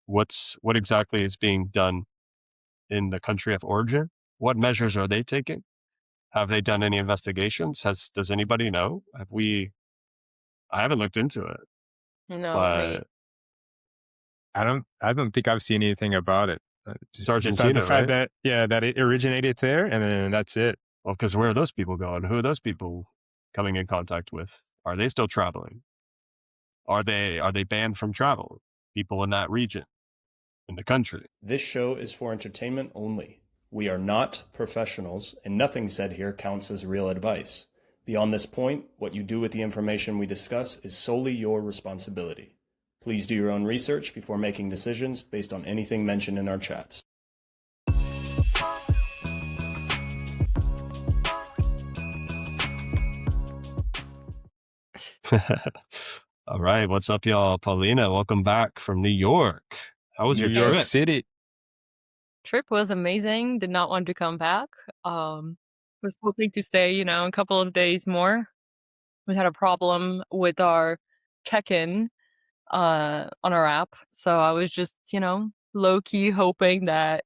what exactly is being done in the country of origin? What measures are they taking? Have they done any investigations? Does anybody know? I haven't looked into it, No, right. but I don't think I've seen anything about it. it's Besides the Argentina, fact right? that that it originated there, and then that's it. Well, because where are those people going? Who are those people coming in contact with? Are they still traveling? Are they banned from travel? People in that region, in the country. This show is for entertainment only. We are not professionals, and nothing said here counts as real advice. Beyond this point, what you do with the information we discuss is solely your responsibility. Please do your own research before making decisions based on anything mentioned in our chats. All right, what's up, y'all? Paulina, welcome back from New York. How was New your York trip? City. Trip was amazing. Did not want to come back. Was hoping to stay, a couple of days more. We had a problem with our check-in on our app. So I was just, low key hoping that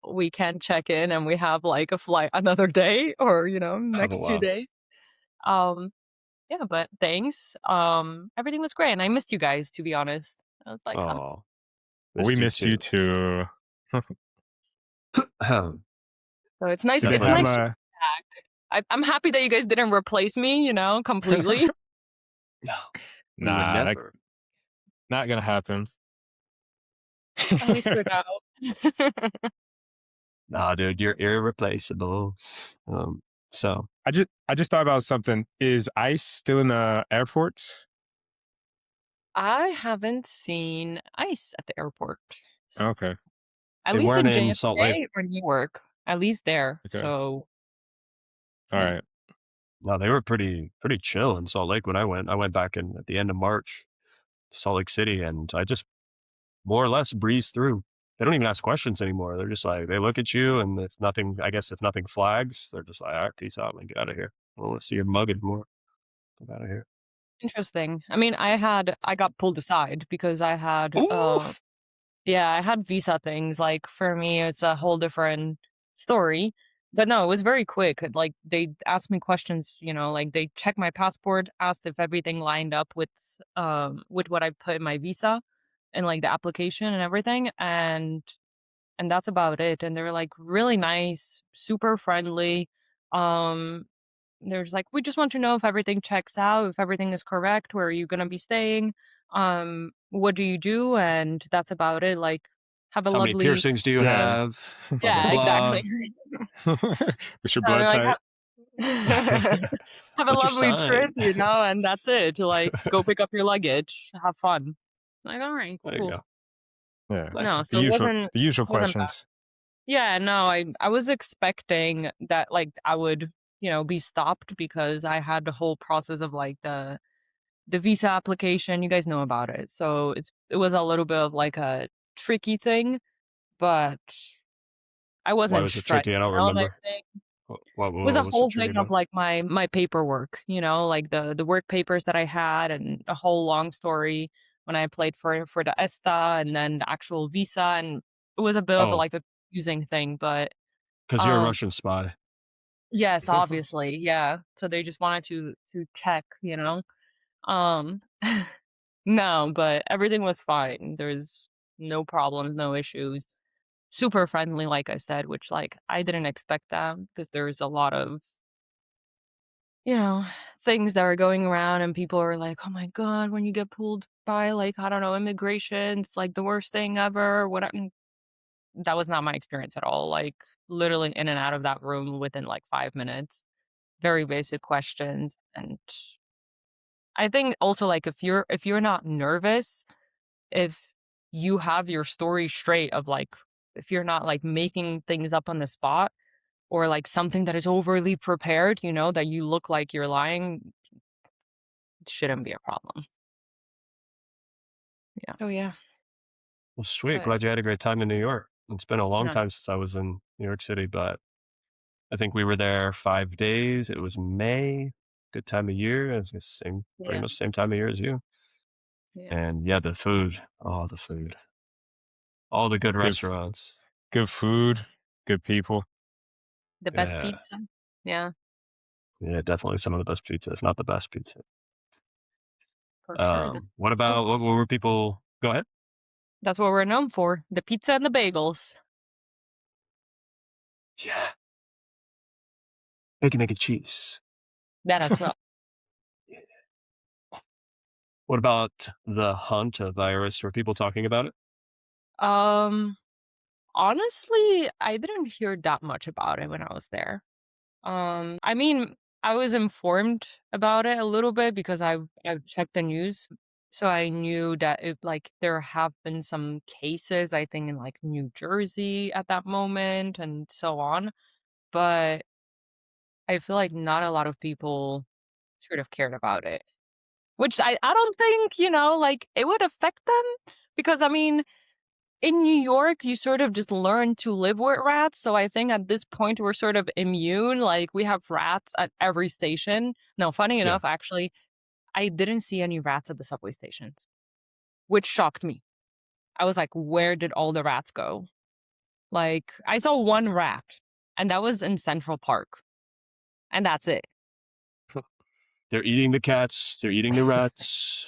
we can check in and we have like a flight another day or, Oh, next two wow. days. Um, yeah, but thanks. Everything was great and I missed you guys, to be honest. I was like, Oh, We missed you missed you too. too. so it's nice. Did they It's have nice Definitely. to a? be back. I'm happy that you guys didn't replace me, completely. No, we would Nah, never. not gonna happen. At least we're out. Nah, dude, you're irreplaceable. So I just thought about something. Is ICE still in the airports? I haven't seen ice at the airport. Okay. At they least weren't in in Salt Lake. JFK or Newark. At least there. Okay. So All yeah. right. No, they were pretty chill in Salt Lake when I went. I went back in at the end of March to Salt Lake City, and I just more or less breeze through. They don't even ask questions anymore. They're just like, they look at you and if nothing, I guess if nothing flags, they're just like, all right, peace out, man, get out of here. I don't want to see your mug anymore. Get out of here. Interesting. I mean, I got pulled aside because I had Oof. yeah, I had visa things. Like for me it's a whole different story. But no, it was very quick. Like they asked me questions, like they checked my passport, asked if everything lined up with what I put in my visa and like the application and everything. And that's about it. And they're like really nice, super friendly. Um, there's like, we just want to know if everything checks out, if everything is correct, where are you gonna be staying? What do you do? And that's about it. Like, have a How many lovely piercings do you Yeah. have? Blah, blah, yeah, blah. exactly. What's your And blood they're like, type? have a What's your lovely trip, sign? and that's it. To like go pick up your luggage, have fun. Like, all right, There you cool. go. Yeah. Nice. No, The so it usual wasn't the usual wasn't bad. questions. Yeah, no, I was expecting that like I would, be stopped because I had the whole process of like the visa application. You guys know about it. So it was a little bit of like a tricky thing, but I Why wasn't was it tricky? stressed, I don't And I remember. think What it was a was it whole tricky thing of about? like my paperwork, like the work papers that I had and a whole long story when I applied for the ESTA and then the actual visa, and it was a bit of Oh, like a confusing thing, but because you're a um Russian spy. yes, obviously, yeah. So they just wanted to check, Um no, but everything was fine. There's no problems, no issues. Super friendly, like I said, which like I didn't expect that because there's a lot of, you know, things that are going around and people are like, "Oh my god, when you get pulled by like, I don't know, immigration, it's like the worst thing ever." That was not my experience at all. Like literally in and out of that room within like 5 minutes. Very basic questions, and I think also like if you're not nervous, if you have your story straight of like if you're not like making things up on the spot or like something that is overly prepared, that you look like you're lying, it shouldn't be a problem. Yeah. Oh yeah. Well, sweet. But Glad you had a great time in New York. It's been a long no. time since I was in New York City, but I think we were there 5 days. It was May, good time of year. It was the same, pretty Yeah. much same time of year as you. Yeah. And yeah, the food. Oh, the food. All the good Good, restaurants. good food, good people. The best Yeah. pizza. Yeah, Yeah, definitely some of the best pizza, if not the best pizza. for sure. That's What about what were people? Go ahead. that's what we're known for. The pizza and the bagels. Yeah, bacon, egg, and cheese. That as well. What about the Hanta virus? Were people talking about it? Um, honestly, I didn't hear that much about it when I was there. I mean, I was informed about it a little bit because I've checked the news, so I knew that it like there have been some cases, I think in like New Jersey at that moment and so on. But I feel like not a lot of people sort of cared about it. Which I don't think, like it would affect them because I mean, in New York, you sort of just learn to live with rats. So I think at this point we're sort of immune. Like we have rats at every station. No, funny Yeah. enough, actually, I didn't see any rats at the subway stations, which shocked me. I was like, where did all the rats go? Like I saw one rat, and that was in Central Park, and that's it. They're eating the cats. They're eating the rats.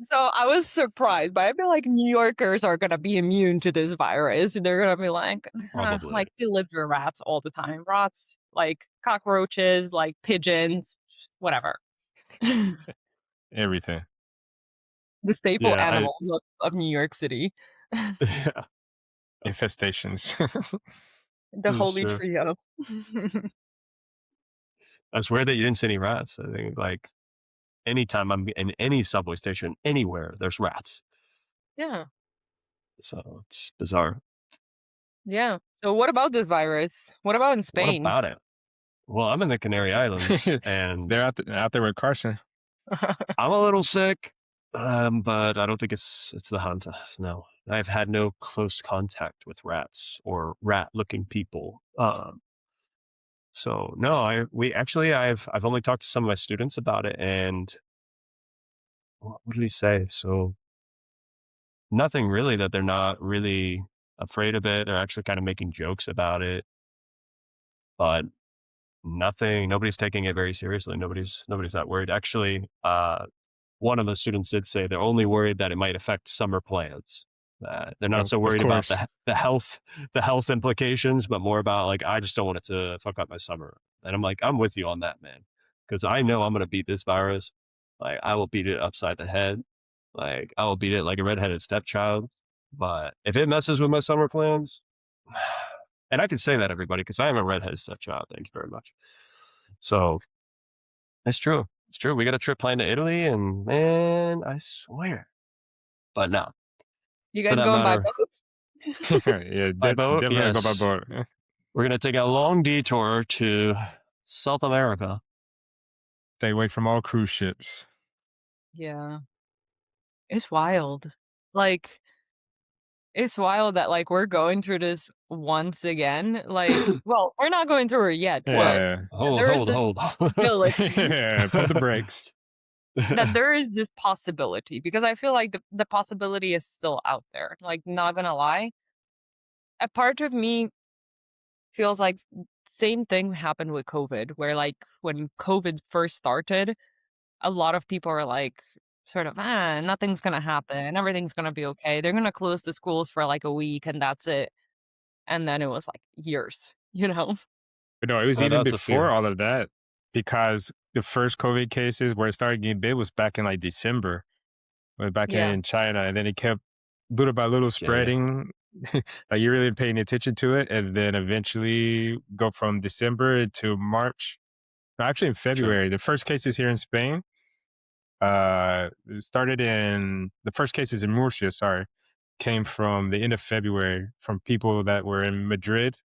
So I was surprised, but I feel like New Yorkers are gonna be immune to this virus. They're gonna be like, Probably. like we live with rats all the time. Rats, like cockroaches, like pigeons, whatever. Everything. The staple Yeah, animals of New York City. yeah, Infestations. The this is holy true. trio. I swear that you didn't see any rats. I think like anytime I'm in any subway station, anywhere, there's rats. Yeah. So it's bizarre. Yeah. So what about this virus? What about in What Spain? about it? Well, I'm in the Canary Islands, and They're out there with Carson. I'm a little sick, but I don't think it's the Hanta. No, I've had no close contact with rats or rat-looking people. So no, I've only talked to some of my students about it, and what did he say? So nothing really, that they're not really afraid of it. They're actually kind of making jokes about it, but nobody's taking it very seriously. Nobody's that worried. Actually, one of the students did say they're only worried that it might affect summer plans. They're not so Of worried about course. the health implications, but more about like, I just don't want it to fuck up my summer. And I'm like, I'm with you on that, man, because I know I'm gonna beat this virus. Like I will beat it upside the head. Like I will beat it like a redheaded stepchild. But if it messes with my summer plans, and I can say that, everybody, because I am a redheaded stepchild. Thank you very much. So it's true. It's true. We got a trip planned to Italy, and man, I swear. But no, You for guys that going by matter, boat? Yeah, by boat, definitely go by yes. boat. We're going to take a long detour to South America. Stay away from all cruise ships. Yeah. It's wild. Like, it's wild that like we're going through this once again. Like, well, we're not going through it yet, but Yeah. there is this Hold. possibility Yeah, pump the brakes. that there is this possibility because I feel like the possibility is still out there. Like, not gonna lie, a part of me feels like same thing happened with COVID, where like when COVID first started, a lot of people are like sort of nothing's gonna happen, everything's gonna be okay. They're gonna close the schools for like a week and that's it. And then it was like years, you know? But no, it was Oh, even that's a before fear. all of that because the first COVID cases where it started getting big was back in like December, back Yeah. in China, and then it kept little by little Yeah. spreading. Like you really paying attention to it, and then eventually go from December to March. No, actually, in February, the first cases here in Spain started in the first cases in Murcia. Sorry, came from the end of February from people that were in Madrid,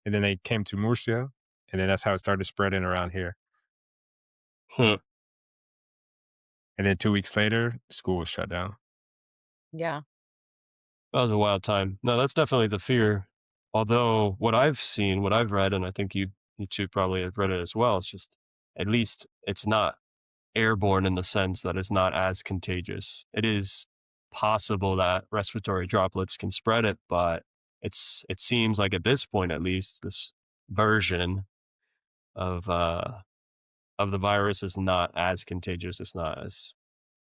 and then they came to Murcia, and then that's how it started spreading around here. Huh. And then 2 weeks later, school was shut down. Yeah. That was a wild time. No, that's definitely the fear. Although what I've seen, what I've read, and I think you two probably have read it as well, it's just at least it's not airborne in the sense that it's not as contagious. It is possible that respiratory droplets can spread it, but it seems like at this point, at least, this version of the virus is not as contagious. It's not as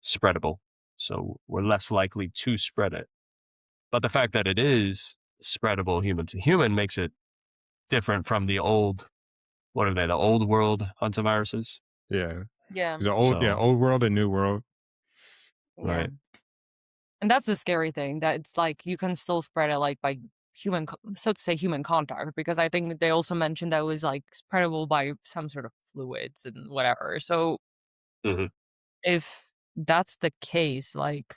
spreadable. So we're less likely to spread it. But the fact that it is spreadable human to human makes it different from the old, what are they, the old world hantaviruses? Yeah. Yeah. There's So, old world and new world. Yeah. right. And that's the scary thing, that it's like you can still spread it like by so to say human contact, because I think they also mentioned that it was like spreadable by some sort of fluids and whatever. So Mhm. if that's the case, like,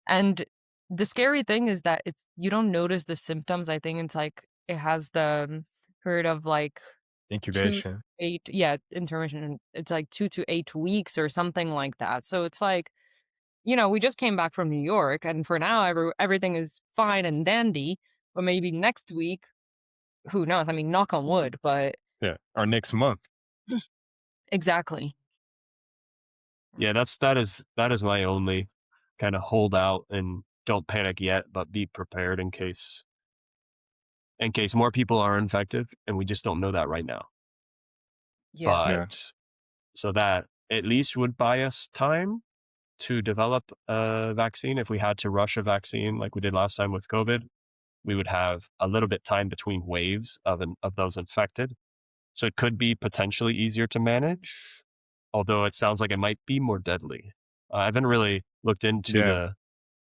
and the scary thing is that it's you don't notice the symptoms. I think it's like it has the period of like 'Incubation. 8, yeah, intermission. It's like 2 to 8 weeks or something like that. So it's like, we just came back from New York, and for now, everything is fine and dandy. But maybe next week, who knows? I mean, knock on wood, but Yeah. Or next month. exactly. Yeah, that is my only kind of holdout, and don't panic yet, but be prepared in case more people are infected, and we just don't know that right now. Yeah. Yeah. But so that at least would buy us time to develop a vaccine. If we had to rush a vaccine like we did last time with COVID, we would have a little bit time between waves of those infected. So it could be potentially easier to manage, although it sounds like it might be more deadly. I haven't really looked into Yeah.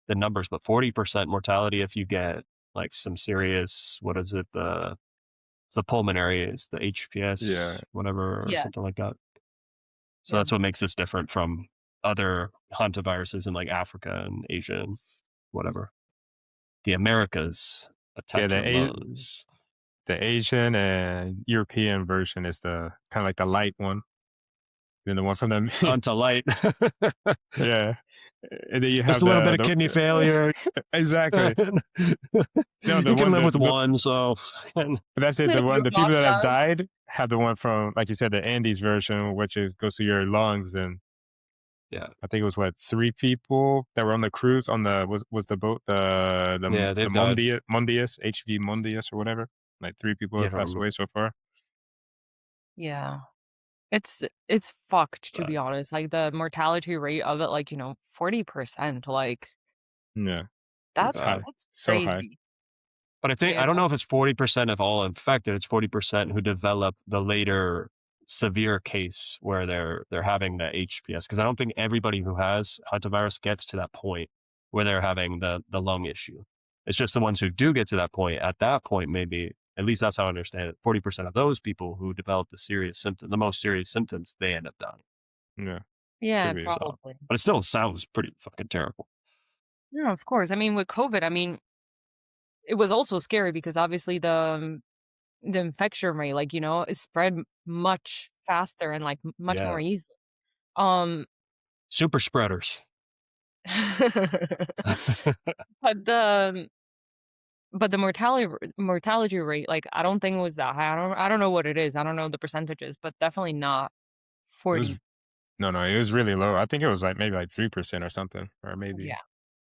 the numbers, but 40% mortality if you get like some serious, what is it? It's the pulmonary, it's the Yeah. HPS, whatever, or Yeah. something like that. So Yeah. that's what makes this different from other hantaviruses in like Africa and Asia and whatever. The Americas Yeah. attack your lungs. The Asian and European version is the kind of like the light one. Then the one from the Hanta light. yeah. And then you Just have a little bit of the kidney failure. exactly. No, the You can one live with the one, so but that's it. The people that have Masha. died have the one from, like you said, the Andes version, which is goes to your lungs. And yeah, I think it was what, 3 people that were on the cruise on the was the boat yeah, the they've died. Mondius HV Mondius or whatever. Like 3 people Yeah, I have don't passed remember. away so far. Yeah. It's fucked, to But be honest. Like the mortality rate of it, like, 40%. Like Yeah, pretty it's bad. high, that's so high. crazy. But I don't Yeah. know if it's 40% of all infected. It's 40% who develop the later severe case where they're having the HPS. Because I don't think everybody who has hantavirus gets to that point where they're having the lung issue. It's just the ones who do get to that point. At that point, maybe, at least that's how I understand it, 40% of those people who develop the most serious symptoms, they end up dying. Yeah, Yeah, could be. So, probably. but it still sounds pretty fucking terrible. Yeah, of course. I mean, with COVID, I mean, it was also scary because obviously the infection rate, like, is spread much faster and like much more Yeah. easily. Um, Super spreaders. but the mortality rate, like, I don't think it was that high. I don't know what it is. I don't know the percentages, but definitely not It was 40. no, it was really low. I think it was like maybe like 3% or something, or maybe Yeah.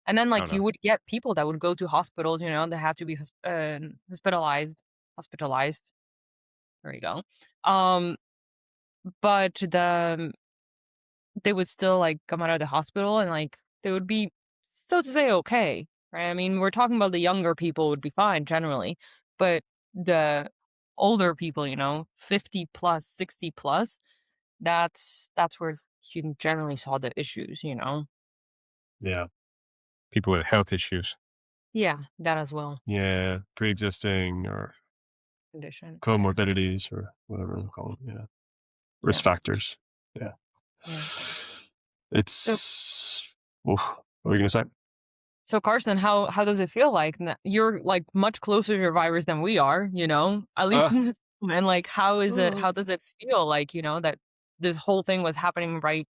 And then I don't like you know. would get people that would go to hospitals, they had to be hospitalized. There you go. Um, but they would still like come out of the hospital and like they would be, so to say, okay, right? I mean, we're talking about the younger people would be fine generally, but the older people, 50 plus, 60 plus, that's where you generally saw the issues. Yeah. People with health issues. Yeah, that as well. Yeah. Pre-existing or Conditions. Yeah. comorbidities or whatever they're called. Yeah. Yeah. Risk factors. Yeah. Yeah. So It's, oof, what were you going to say? So Carson, how does it feel like you're like much closer to your virus than we are, at least Uh, in this moment. Like, how is it? How does it feel like, that this whole thing was happening right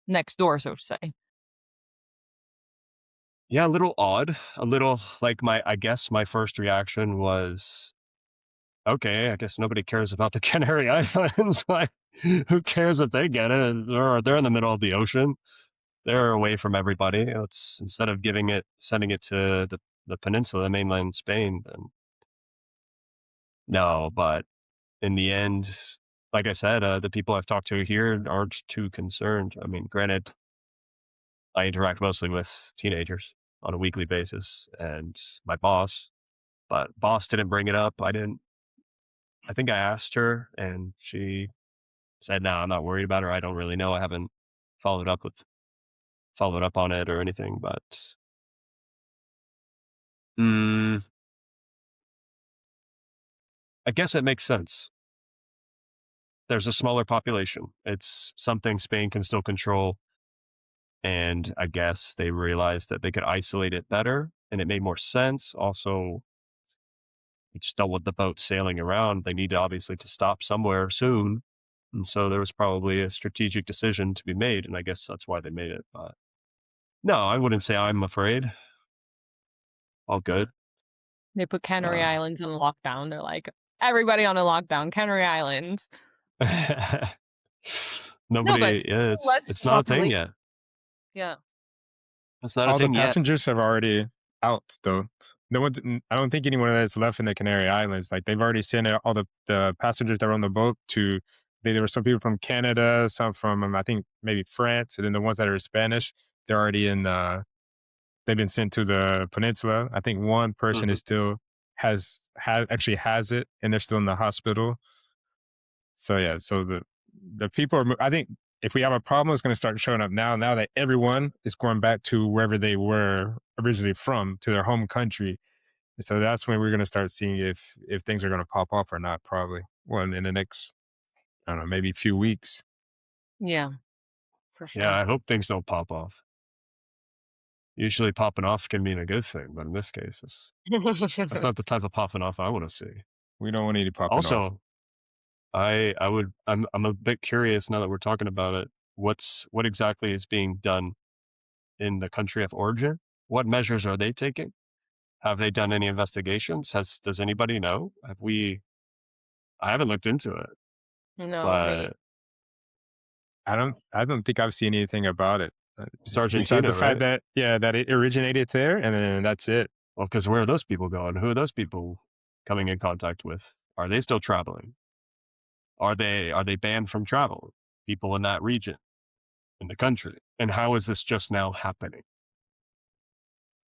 next door, so to say? yeah, a little odd. A little like I guess my first reaction was, okay, I guess nobody cares about the Canary Islands. Like, who cares if they get it? They're in the middle of the ocean. they're away from everybody. It's instead of sending it to the peninsula, the mainland Spain, then no. But in the end, like I said, the people I've talked to here aren't too concerned. I mean, granted, I interact mostly with teenagers on a weekly basis and my boss, but boss didn't bring it up. I didn't. I think I asked her and she said, no, I'm not worried about her. I don't really know. I haven't followed up with followed up on it or anything, but mm, I guess it makes sense. There's a smaller population. It's something Spain can still control. And I guess they realized that they could isolate it better and it made more sense. Also, you just don't want the boat sailing around. They need obviously to stop somewhere soon. And so there was probably a strategic decision to be made. And I guess that's why they made it. But no, I wouldn't say I'm afraid. All good. They put Canary Uh, Islands on lockdown. They're like, everybody on a lockdown, Canary Islands. No, but nobody, yeah, less it's not a thing population. yet. Yeah. It's not a All the thing yet. passengers have already out though. No one's. I don't think anyone has left in the Canary Islands. Like they've already sent all the passengers that were on the boat to. There were some people from Canada, some from I think maybe France, and then the ones that are Spanish, they're already in. They've been sent to the peninsula. I think one person Mhm. is still actually has it, and they're still in the hospital. So yeah, so the people are. I think if we have a problem, it's going to start showing up now. Now that everyone is going back to wherever they were originally from, to their home country. So that's when we're going to start seeing if things are going to pop off or not. Probably well in the next I don't know maybe a few weeks. Yeah, for Yeah, sure. I hope things don't pop off. Usually popping off can mean a good thing, but in this case, that's not the type of popping off I want to see. We don't want any popping off. Also, I'm a bit curious now that we're talking about it. What exactly is being done in the country of origin? What measures are they taking? Have they done any investigations? Does anybody know? I haven't looked into it, No, me. but I don't think I've seen anything about it. it's Besides Argentina, the fact right? that that it originated there, and then that's it. Well, because where are those people going? Who are those people coming in contact with? Are they still traveling? Are they banned from travel? People in that region, in the country. And how is this just now happening?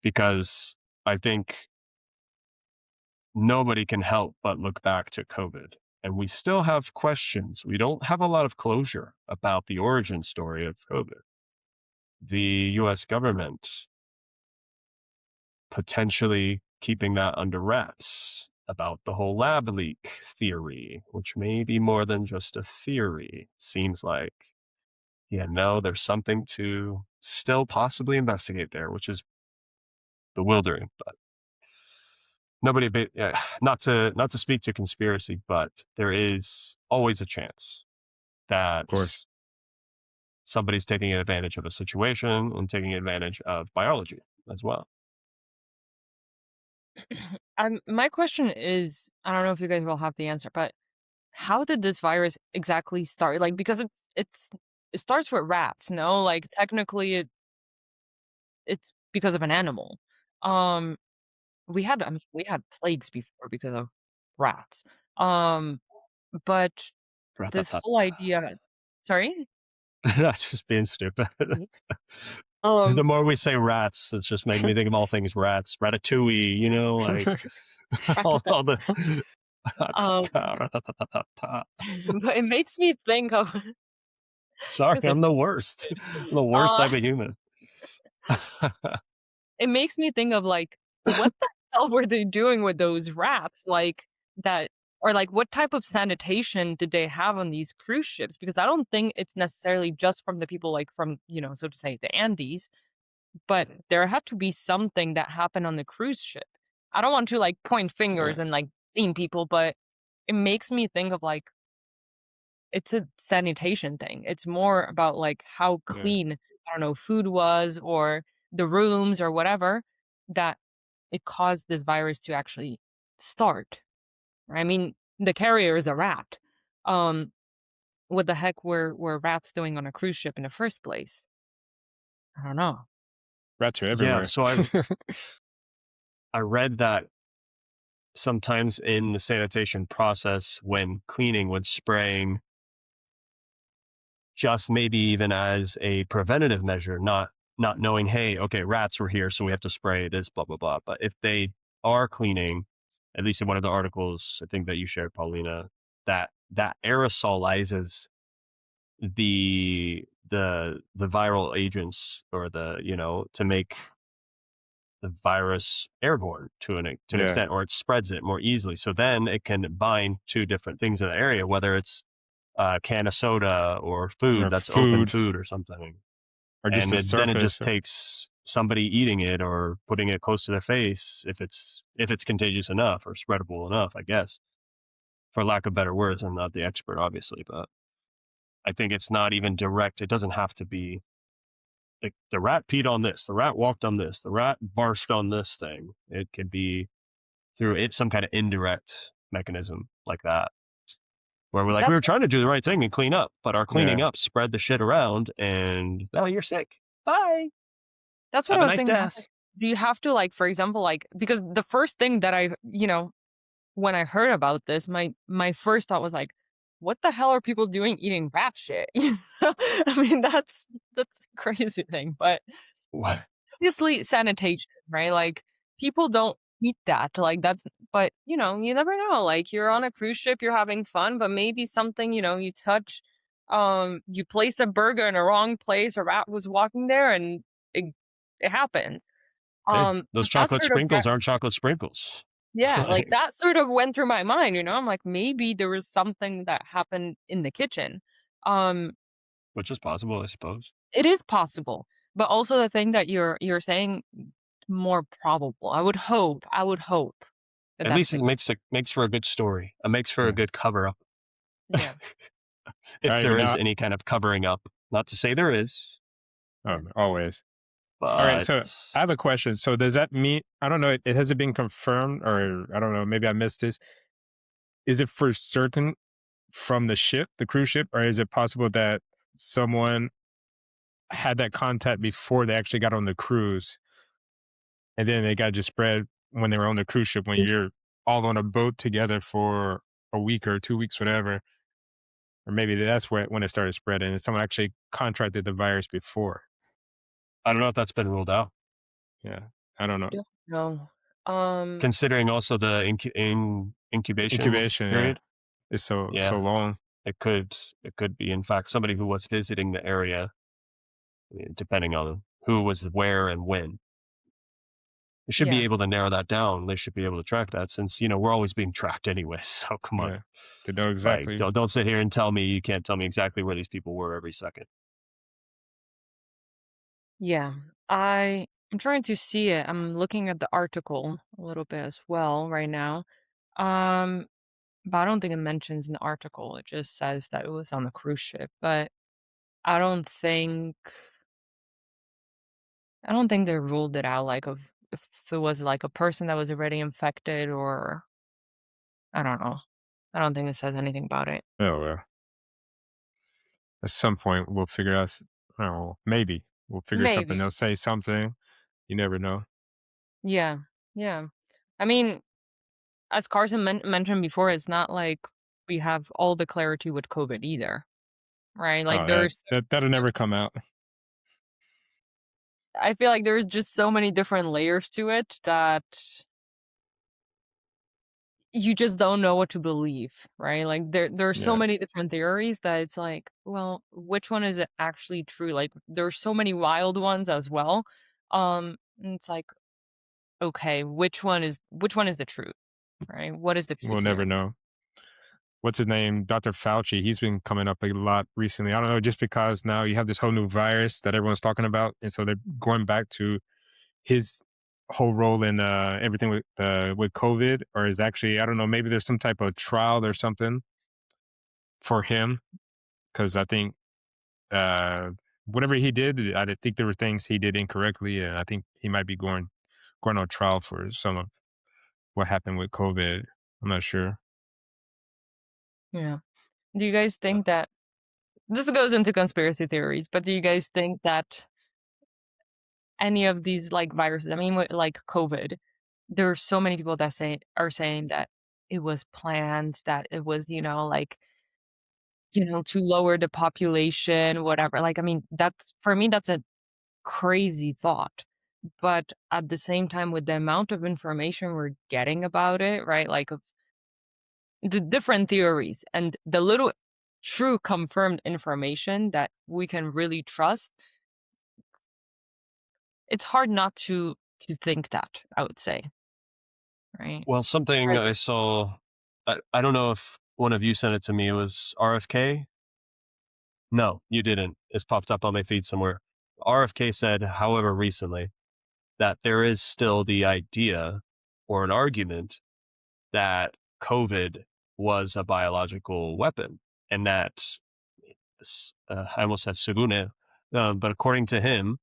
Because I think nobody can help but look back to COVID. And we still have questions. We don't have a lot of closure about the origin story of COVID. The US government potentially keeping that under wraps about the whole lab leak theory, which may be more than just a theory. It seems like, yeah, no, there's something to still possibly investigate there, which is bewildering. But yeah, not to speak to conspiracy, but there is always a chance Of that course, somebody's taking advantage of a situation and taking advantage of biology as well. My question is, I don't know if you guys will have the answer, but how did this virus exactly start? Like, because it starts with rats, no? Like, technically, it's because of an animal. Um, I mean, we had plagues before because of rats. Um, but this whole idea, sorry. That's just being stupid. Mhm. The Um, more we say rats, it's just making me think of all things rats, ratatouille, like all the. um, but it makes me think of Sorry, because I'm it's the worst. stupid. I'm the worst Uh, type of human. it makes me think of like, what the hell were they doing with those rats? Like that, or like, what type of sanitation did they have on these cruise ships? Because I don't think it's necessarily just from the people, like from, so to say, the Andes, but there had to be something that happened on the cruise ship. I don't want to like point Yeah, fingers and like blame people, but it makes me think of like, it's a sanitation thing. It's more about like how yeah, clean, I don't know, food was or the rooms or whatever, that it caused this virus to actually start. I mean, the carrier is a rat. Um, what the heck were rats doing on a cruise ship in the first place? I don't know. Rats are Yeah, everywhere. so I read that sometimes in the sanitation process when cleaning, when spraying, just maybe even as a preventative measure, not knowing, hey, okay, rats were here, so we have to spray this, blah blah blah. But if they are cleaning, at least in one of the articles I think that you shared, Paulina, that aerosolizes the viral agents, or the, to make the virus airborne to an Yeah. extent, or it spreads it more easily. So then it can bind to different things in the area, whether it's a can of soda or food Or that's open food, food or something. or just And the then it surface. just takes somebody eating it or putting it close to their face, if it's contagious enough or spreadable enough, I guess, for lack of better words. I'm not the expert, obviously, but I think it's not even direct. It doesn't have to be like the rat peed on this, the rat walked on this, the rat barfed on this thing. It could be through it some kind of indirect mechanism like that, where we're like, we That's were trying to do the right thing and clean up, but our cleaning Yeah. up spread the shit around, and now you're sick. Bye. that's what Have I a was nice thinking. I was death. like, do you have to, like, for example, like, because the first thing that when I heard about this, my first thought was like, what the hell are people doing eating rat shit? I mean, that's a crazy thing, but What? obviously sanitation, right? Like, people don't eat that. Like, but you never know. Like, you're on a cruise ship, you're having fun, but maybe something, you touch, you placed a burger in a wrong place, a rat was walking there, and it, it happens. Hey, So those that chocolate sort of, sprinkles aren't chocolate sprinkles. yeah, like Like, that sort of went through my mind, I'm like, maybe there was something that happened in the kitchen. Um, which is possible, I suppose. it is possible, but also the thing that you're saying, more probable. I would hope that At that's least the it case. makes for a good story. It makes for a Yeah. good cover up, Yeah. All if right, but there is now, any kind of covering up. Not to say there is, Yeah. always. All right, but so I have a question. So does that mean, I don't know, it hasn't been confirmed, or I don't know, maybe I missed this. Is it for certain from the ship, the cruise ship, or is it possible that someone had that contact before they actually got on the cruise, and then they got just spread when they were on the cruise ship, when you're all on a boat together for a week or 2 weeks, whatever, or maybe that's when it started spreading, and someone actually contracted the virus before. I don't know if that's been ruled out. Yeah, I don't know. Don't know. Considering also the incubation Incubation, yeah, period. is so Yeah, long. it could be in fact somebody who was visiting the area, depending on who was where and when. They should be Yeah. able to narrow that down. They should be able to track that, since we're always being tracked anyway. So come on, Yeah, to know like exactly. don't sit here and tell me you can't tell me exactly where these people were every second. Yeah. I'm trying to see it. I'm looking at the article a little bit as well right now. Um, but I don't think it mentions in the article. It just says that it was on the cruise ship. But I don't think I don't think they ruled it out, like, of if it was like a person that was already infected, or I don't know. I don't think it says anything about it. Oh well, at some point we'll figure out. I don't know, maybe we'll figure something. Maybe. They'll say something. You never know. Yeah. Yeah. I mean, as Carson mentioned before, it's not like we have all the clarity with COVID either, right? Like, Oh, that'll never come out. I feel like there's just so many different layers to it that you just don't know what to believe, right? Like, there are so Yeah, many different theories that it's like, well, which one is it actually true? Like, there's so many wild ones as well. And it's like, okay, which one is the truth, right? What is the we'll truth here? never know. What's his name? Dr. Fauci. He's been coming up a lot recently. I don't know, just because now you have this whole new virus that everyone's talking about, and so they're going back to his whole role in everything with COVID, or is actually, I don't know, maybe there's some type of trial or something for him, because I think uh, whatever he did, I think there were things he did incorrectly, and I think he might be going on trial for some of what happened with COVID. I'm not sure. Yeah. Do you guys think that this goes into conspiracy theories, but do you guys think that any of these like viruses. I mean, like COVID, there are so many people that are saying that it was planned, that it was, like, to lower the population, whatever. Like, I mean, that's for me, that's a crazy thought. But at the same time, with the amount of information we're getting about it, right? Like of the different theories and the little true confirmed information that we can really trust, it's hard not to think that, I would say, right? Well, something I Because saw, I don't know if one of you sent it to me. It was RFK. No, you didn't. It's popped up on my feed somewhere. RFK said, however, recently that there is still the idea or an argument that COVID was a biological weapon, and that I almost said Sugune, but according to him,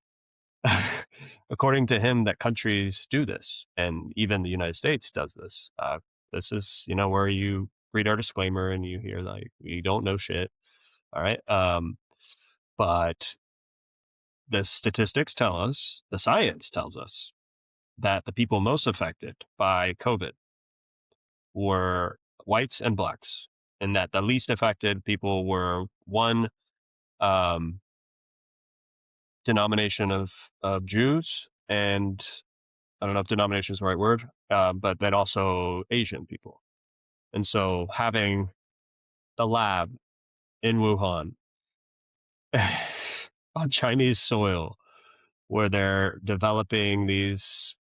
that countries do this, and even the United States does this. This is, where you read our disclaimer and you hear like we don't know shit. All right, but the statistics tell us, the science tells us that the people most affected by COVID were whites and blacks, and that the least affected people were one um, denomination of Jews, and I don't know if denomination is the right word, but then also Asian people. And so having the lab in Wuhan on Chinese soil where they're developing these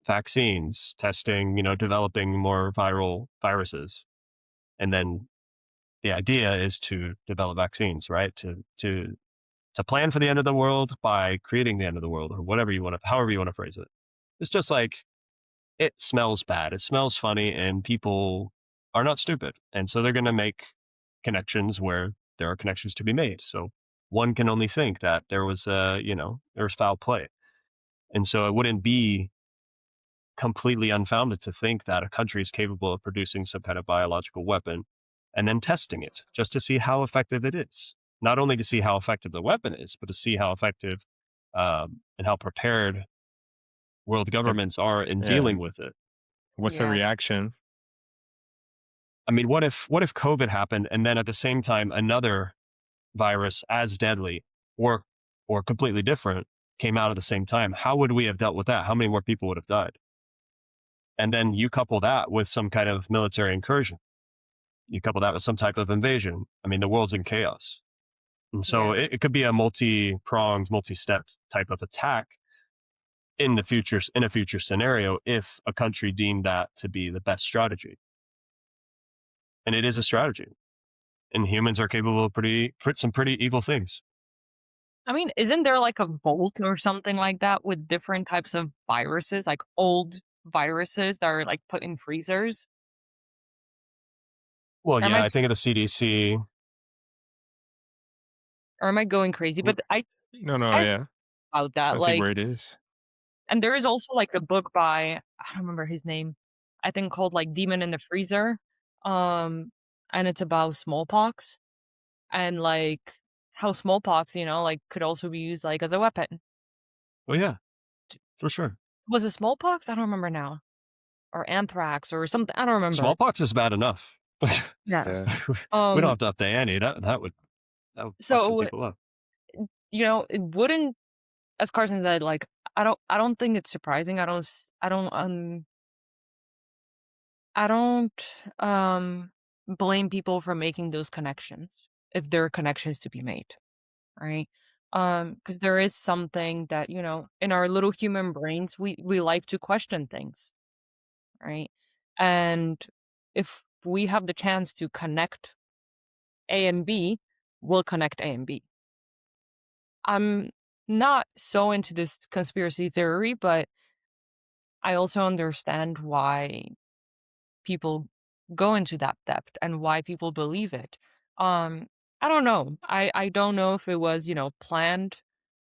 vaccines, testing, developing more viral viruses. And then the idea is to develop vaccines, right? To plan for the end of the world by creating the end of the world, or whatever you want to, however you want to phrase it. It's just like, it smells bad. It smells funny, and people are not stupid. And so they're going to make connections where there are connections to be made. So one can only think that there was, there's foul play. And so it wouldn't be completely unfounded to think that a country is capable of producing some kind of biological weapon and then testing it just to see how effective it is. Not only to see how effective the weapon is, but to see how effective and how prepared world Yep. governments are in Yeah. dealing with it. What's the yeah. reaction? I mean, what if COVID happened and then at the same time another virus as deadly or completely different came out at the same time? How would we have dealt with that? How many more people would have died? And then you couple that with some kind of military incursion. You couple that with some type of invasion. I mean, the world's in chaos. And so Yeah. it could be a multi-pronged, multi-step type of attack in a future scenario, if a country deemed that to be the best strategy. And it is a strategy. And humans are capable of some pretty evil things. I mean, isn't there like a vault or something like that with different types of viruses, like old viruses that are like put in freezers? Well, Am yeah, I I think of the CDC. or am I going crazy? Mm, But I no, I yeah. about I'm that, trying to think like, where it is. and there is also like a book by, I don't remember his name, I think called like Demon in the Freezer, um, and it's about smallpox and like how smallpox, like could also be used like as a weapon. Oh, yeah, for sure. Was it smallpox? I don't remember now, or anthrax or something. I don't remember. Smallpox is bad enough. Yeah. Yeah. We don't Um. have to up the ante. That would fuck some So people up. it wouldn't, as Carson said, like I don't think it's surprising. I don't blame people for making those connections if there are connections to be made, right? Because there is something that, in our little human brains, we like to question things, right? And if we have the chance to connect A and B, we'll connect A and B. I'm not so into this conspiracy theory, but I also understand why people go into that depth and why people believe it. Um, I don't know. I don't know if it was, planned,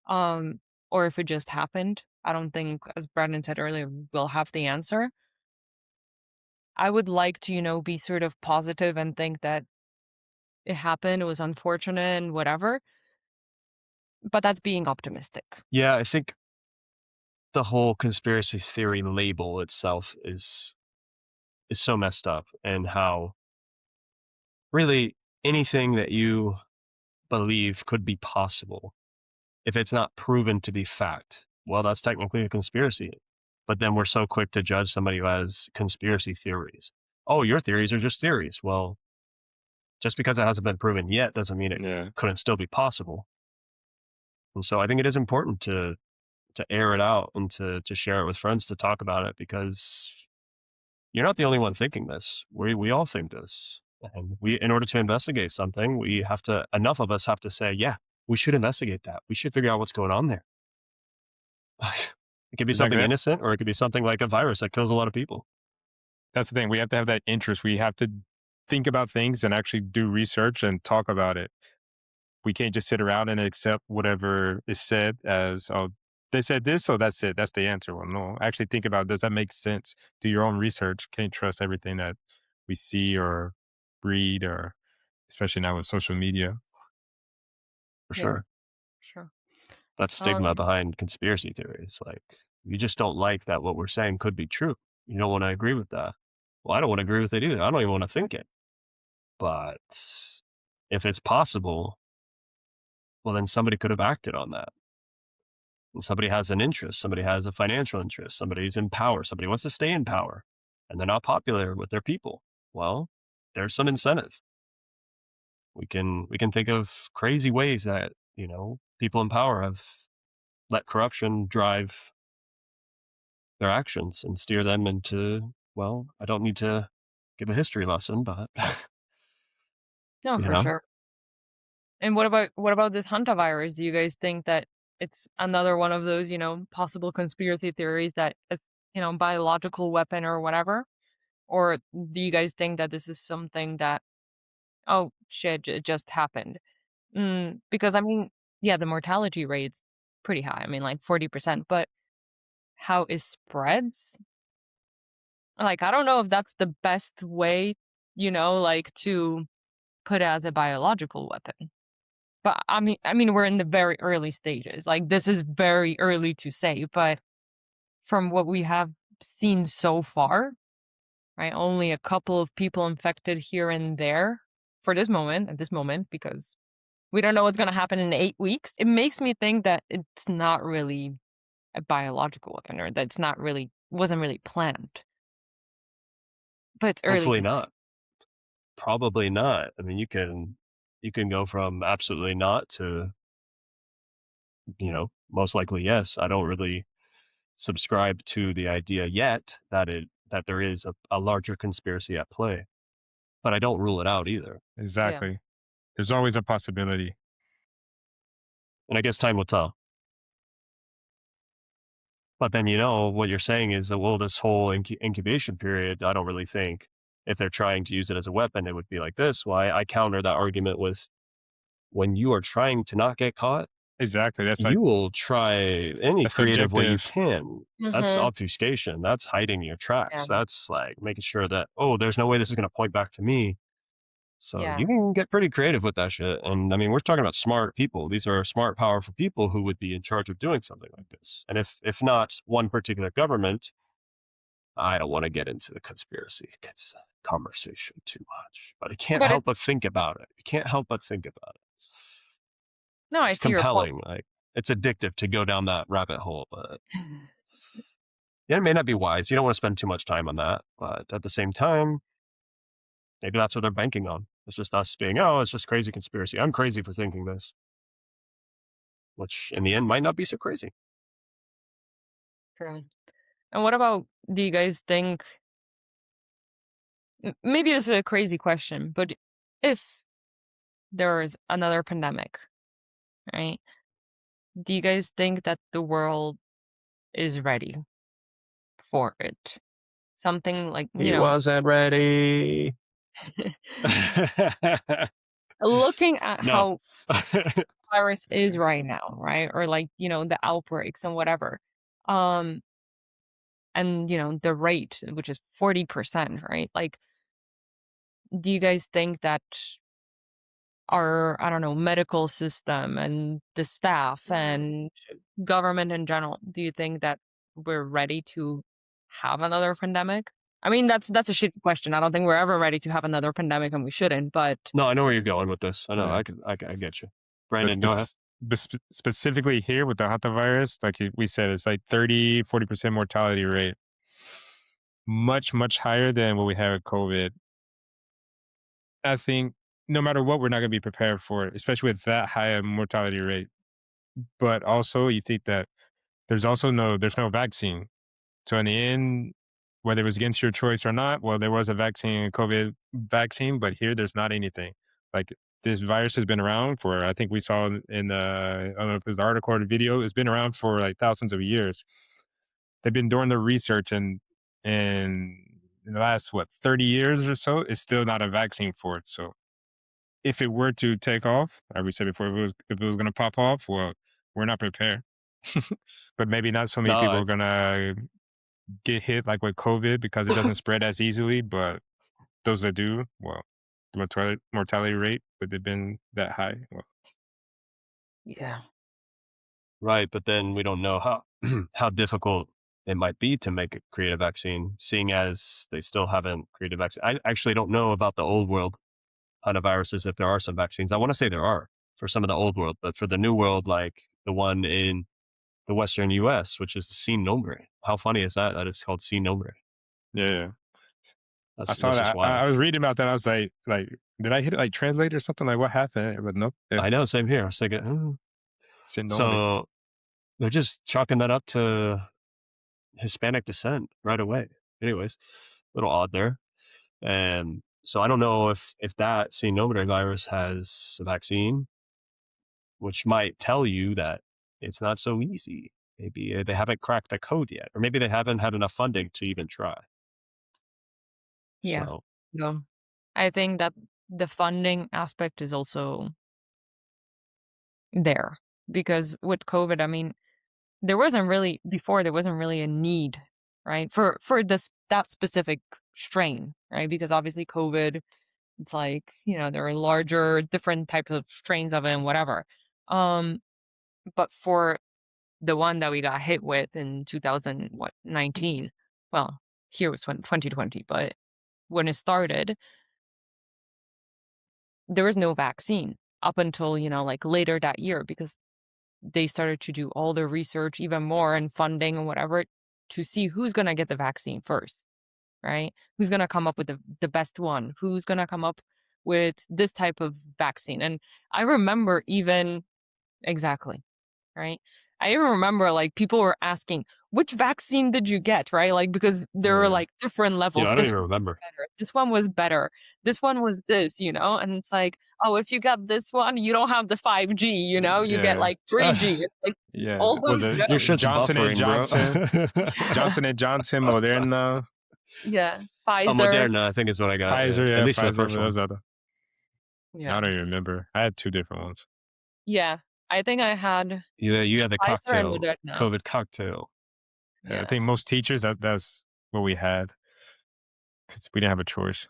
um, or if it just happened. I don't think, as Brandon said earlier, we'll have the answer. I would like to, be sort of positive and think that it happened, it was unfortunate and whatever. but that's being optimistic. Yeah, I think the whole conspiracy theory label itself is so messed up, and how really anything that you believe could be possible, if it's not proven to be fact, well, that's technically a conspiracy. But then we're so quick to judge somebody who has conspiracy theories. Oh, your theories are just theories. Well, just because it hasn't been proven yet doesn't mean it Yeah, couldn't still be possible. And so I think it is important to air it out and to share it with friends, to talk about it, because you're not the only one thinking this. We all think this. And in order to investigate something, we have to, enough of us have to say, yeah, we should investigate that. We should figure out what's going on there. It could be exactly. something innocent, or it could be something like a virus that kills a lot of people. That's the thing. We have to have that interest. We have to think about things and actually do research and talk about it. We can't just sit around and accept whatever is said as, oh, they said this, so that's it. That's the answer. Well, no, actually think about, does that make sense? Do your own research. Can't trust everything that we see or read, or especially now with social media. For Yeah, sure. sure. That's stigma Um, behind conspiracy theories. Like, you just don't like that what we're saying could be true. You don't want to agree with that. Well, I don't want to agree with it either. I don't even want to think it. But if it's possible, well, then somebody could have acted on that. And somebody has an interest, somebody has a financial interest, somebody's in power, somebody wants to stay in power, and they're not popular with their people. Well, there's some incentive. We can think of crazy ways that, people in power have let corruption drive their actions and steer them into, well, I don't need to give a history lesson, but no, you for know, sure. And what about this Hantavirus? Do you guys think that it's another one of those, possible conspiracy theories that it's, biological weapon or whatever? Or do you guys think that this is something that, oh shit, it just happened? Because I mean, yeah, the mortality rate's pretty high. I mean, like 40%, but how it spreads? Like, I don't know if that's the best way, like to put it as a biological weapon. But I mean, we're in the very early stages. Like, this is very early to say, but from what we have seen so far, right? Only a couple of people infected here and there for this moment, at this moment, because we don't know what's going to happen in 8 weeks. It makes me think that it's not really a biological weapon, or that it's not really, wasn't really planned. But it's early hopefully to say. not. Probably not. I mean, you can go from absolutely not to, most likely yes. I don't really subscribe to the idea yet that there is a larger conspiracy at play, but I don't rule it out either. Yeah. Exactly. There's always a possibility. And I guess time will tell. But then, what you're saying is that, well, this whole incubation period, I don't really think, if they're trying to use it as a weapon, it would be like this. Why I counter that argument with, when you are trying to not get caught, Exactly. you will try any That's the creative way you objective. can. That's Mm-hmm. obfuscation. That's hiding your Yeah. tracks. That's like making sure that, oh, there's no way this is going to point back to me. So Yeah. you can get pretty creative with that shit. And I mean, we're talking about smart people. These are smart, powerful people who would be in charge of doing something like this. And if not one particular government, I don't want to get into the conspiracy conversation too much, but I can't But help it's, but think about it. I can't help but think about it. no, I It's see your point. compelling. Like, it's addictive to go down that rabbit hole, but yeah, it may not be wise. You don't want to spend too much time on that, but at the same time, maybe that's what they're banking on. It's just us being, oh, it's just crazy conspiracy. I'm crazy for thinking this, which in the end might not be so crazy. True. And what about, do you guys think, maybe this is a crazy question, but if there is another pandemic, right? Do you guys think that the world is ready for it? Something like, He wasn't ready. looking at No. how virus is right now, right? Or like, the outbreaks and whatever. Um, and the rate, which is 40%, right? Like, do you guys think that our, I don't know, medical system and the staff and government in general? Do you think that we're ready to have another pandemic? I mean, that's a shitty question. I don't think we're ever ready to have another pandemic, and we shouldn't. But No, I know where you're going with this. I know. Yeah. I get you. But Brandon, go ahead. specifically here with the Hantavirus, like we said, it's like 30-40% mortality rate. Much, much higher than what we had with COVID. I think no matter what, we're not going to be prepared for it, especially with that high a mortality rate. But also, you think that there's no vaccine. So in the end, whether it was against your choice or not, well, there was a vaccine, a COVID vaccine, but here there's not anything. Like this virus has been around for, I think we saw in the, I don't know if it was the article or the video, it's been around for like thousands of years. They've been doing the research and in the last, 30 years or so, it's still not a vaccine for it. So if it were to take off, like we said before, if it was going to pop off, well, we're not prepared. But maybe not so many No, people are going to get hit like with COVID because it doesn't spread as easily. But those that do, well, the mortality rate would have been that high. Well, yeah, right, but then we don't know how how difficult it might be to create a vaccine, seeing as they still haven't created a vaccine. I actually don't know about the old world viruses if there are some vaccines. I want to say there are for some of the old world, but for the new world, like the one in the Western US, which is the sin nombre. How funny is that? That it's called sin nombre. yeah. I saw That's just that. wild. I was reading about that. I was like, did I hit it like translate or something? Like what happened? But nope. Yeah. I know, same here. I was thinking, Sin nombre. so they're just chalking that up to Hispanic descent right away. Anyways, a little odd there. And so I don't know if that sin nombre virus has a vaccine, which might tell you that it's not so easy. Maybe they haven't cracked the code yet, or maybe they haven't had enough funding to even try. yeah. So No, I think that the funding aspect is also there because with COVID, I mean, there wasn't really a need, right, for that specific strain, right? Because obviously COVID, it's like, there are larger, different types of strains of it and whatever. But for the one that we got hit with in 2019, well, here was 2020, but when it started, there was no vaccine up until, like later that year because they started to do all the research even more and funding and whatever to see who's going to get the vaccine first, right? Who's going to come up with the best one? Who's going to come up with this type of vaccine? And I remember even exactly, right? I even remember like people were asking, which vaccine did you get, right? Like because there were Yeah. like different levels. I don't This even one was remember. better. This one was better. This one was this, and it's like, oh, if you got this one, you don't have the 5G, you get Yeah. like 3G. It's like Yeah. all Was those it Your jokes. shit's Johnson and buffering, bro. Johnson? Johnson and Johnson, Moderna, Yeah, Oh, Pfizer. Moderna, I think is what I got. Pfizer. Yeah. Yeah, At least for the Pfizer. first But one. those other. I Yeah, don't even remember. I had two different ones. yeah. I think I had You had the Pfizer and cocktail, Moderna. COVID cocktail. Yeah, I Yeah, think most teachers that's what we had because we didn't have a choice.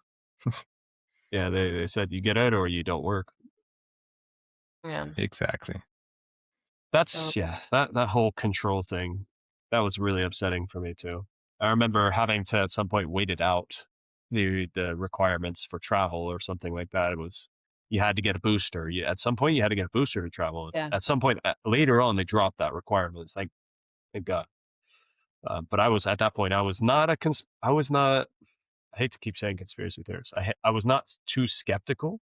Yeah, they said you get it or you don't work. yeah. Exactly. So That whole control thing, that was really upsetting for me too. I remember having to at some point wait it out, the requirements for travel or something like that. It was you had to get a booster. At some point you had to get a booster to travel. yeah, At some point later on they dropped that requirement. It's like thank God. But I was at that point I was not I was not. I hate to keep saying conspiracy theorists. I was not too skeptical,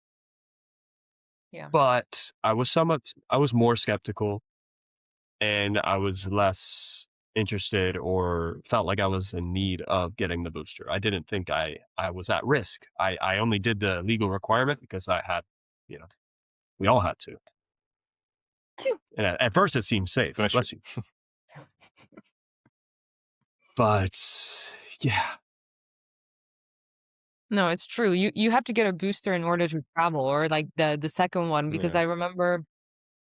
yeah, but I was more skeptical and I was less interested or felt like I was in need of getting the booster. I didn't think I was at risk. I only did the legal requirement because I had, you know, we all had to. Phew. And at first it seemed safe. Bless you. You. But yeah, No, it's true. You have to get a booster in order to travel, or like the second one, because Yeah. I remember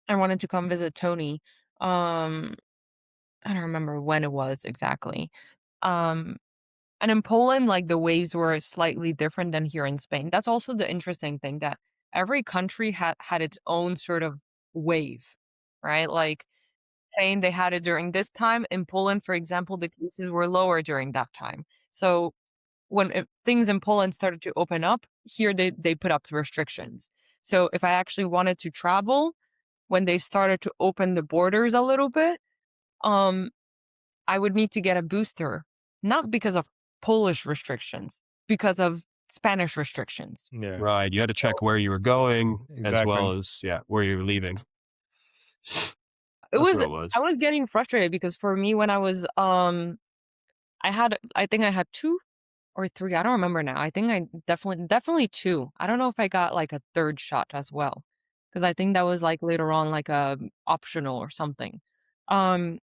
I wanted to come visit Tony. Um, I don't remember when it was exactly. Um, and in Poland, like the waves were slightly different than here in Spain. That's also the interesting thing that every country had its own sort of wave, right? Like saying they had it during this time. In Poland, for example, the cases were lower during that time. So when things in Poland started to open up, here they put up the restrictions. So if I actually wanted to travel, when they started to open the borders a little bit, um, I would need to get a booster, not because of Polish restrictions, because of Spanish restrictions. Yeah, Right. You had to check where you were going as well exactly. as, yeah, where you were leaving. It That's was what it was. I was getting frustrated because for me when I was I think I had 2 or 3, I don't remember now. I think I definitely 2. I don't know if I got like a 3rd shot as well, because I think that was like later on like a optional or something. Um,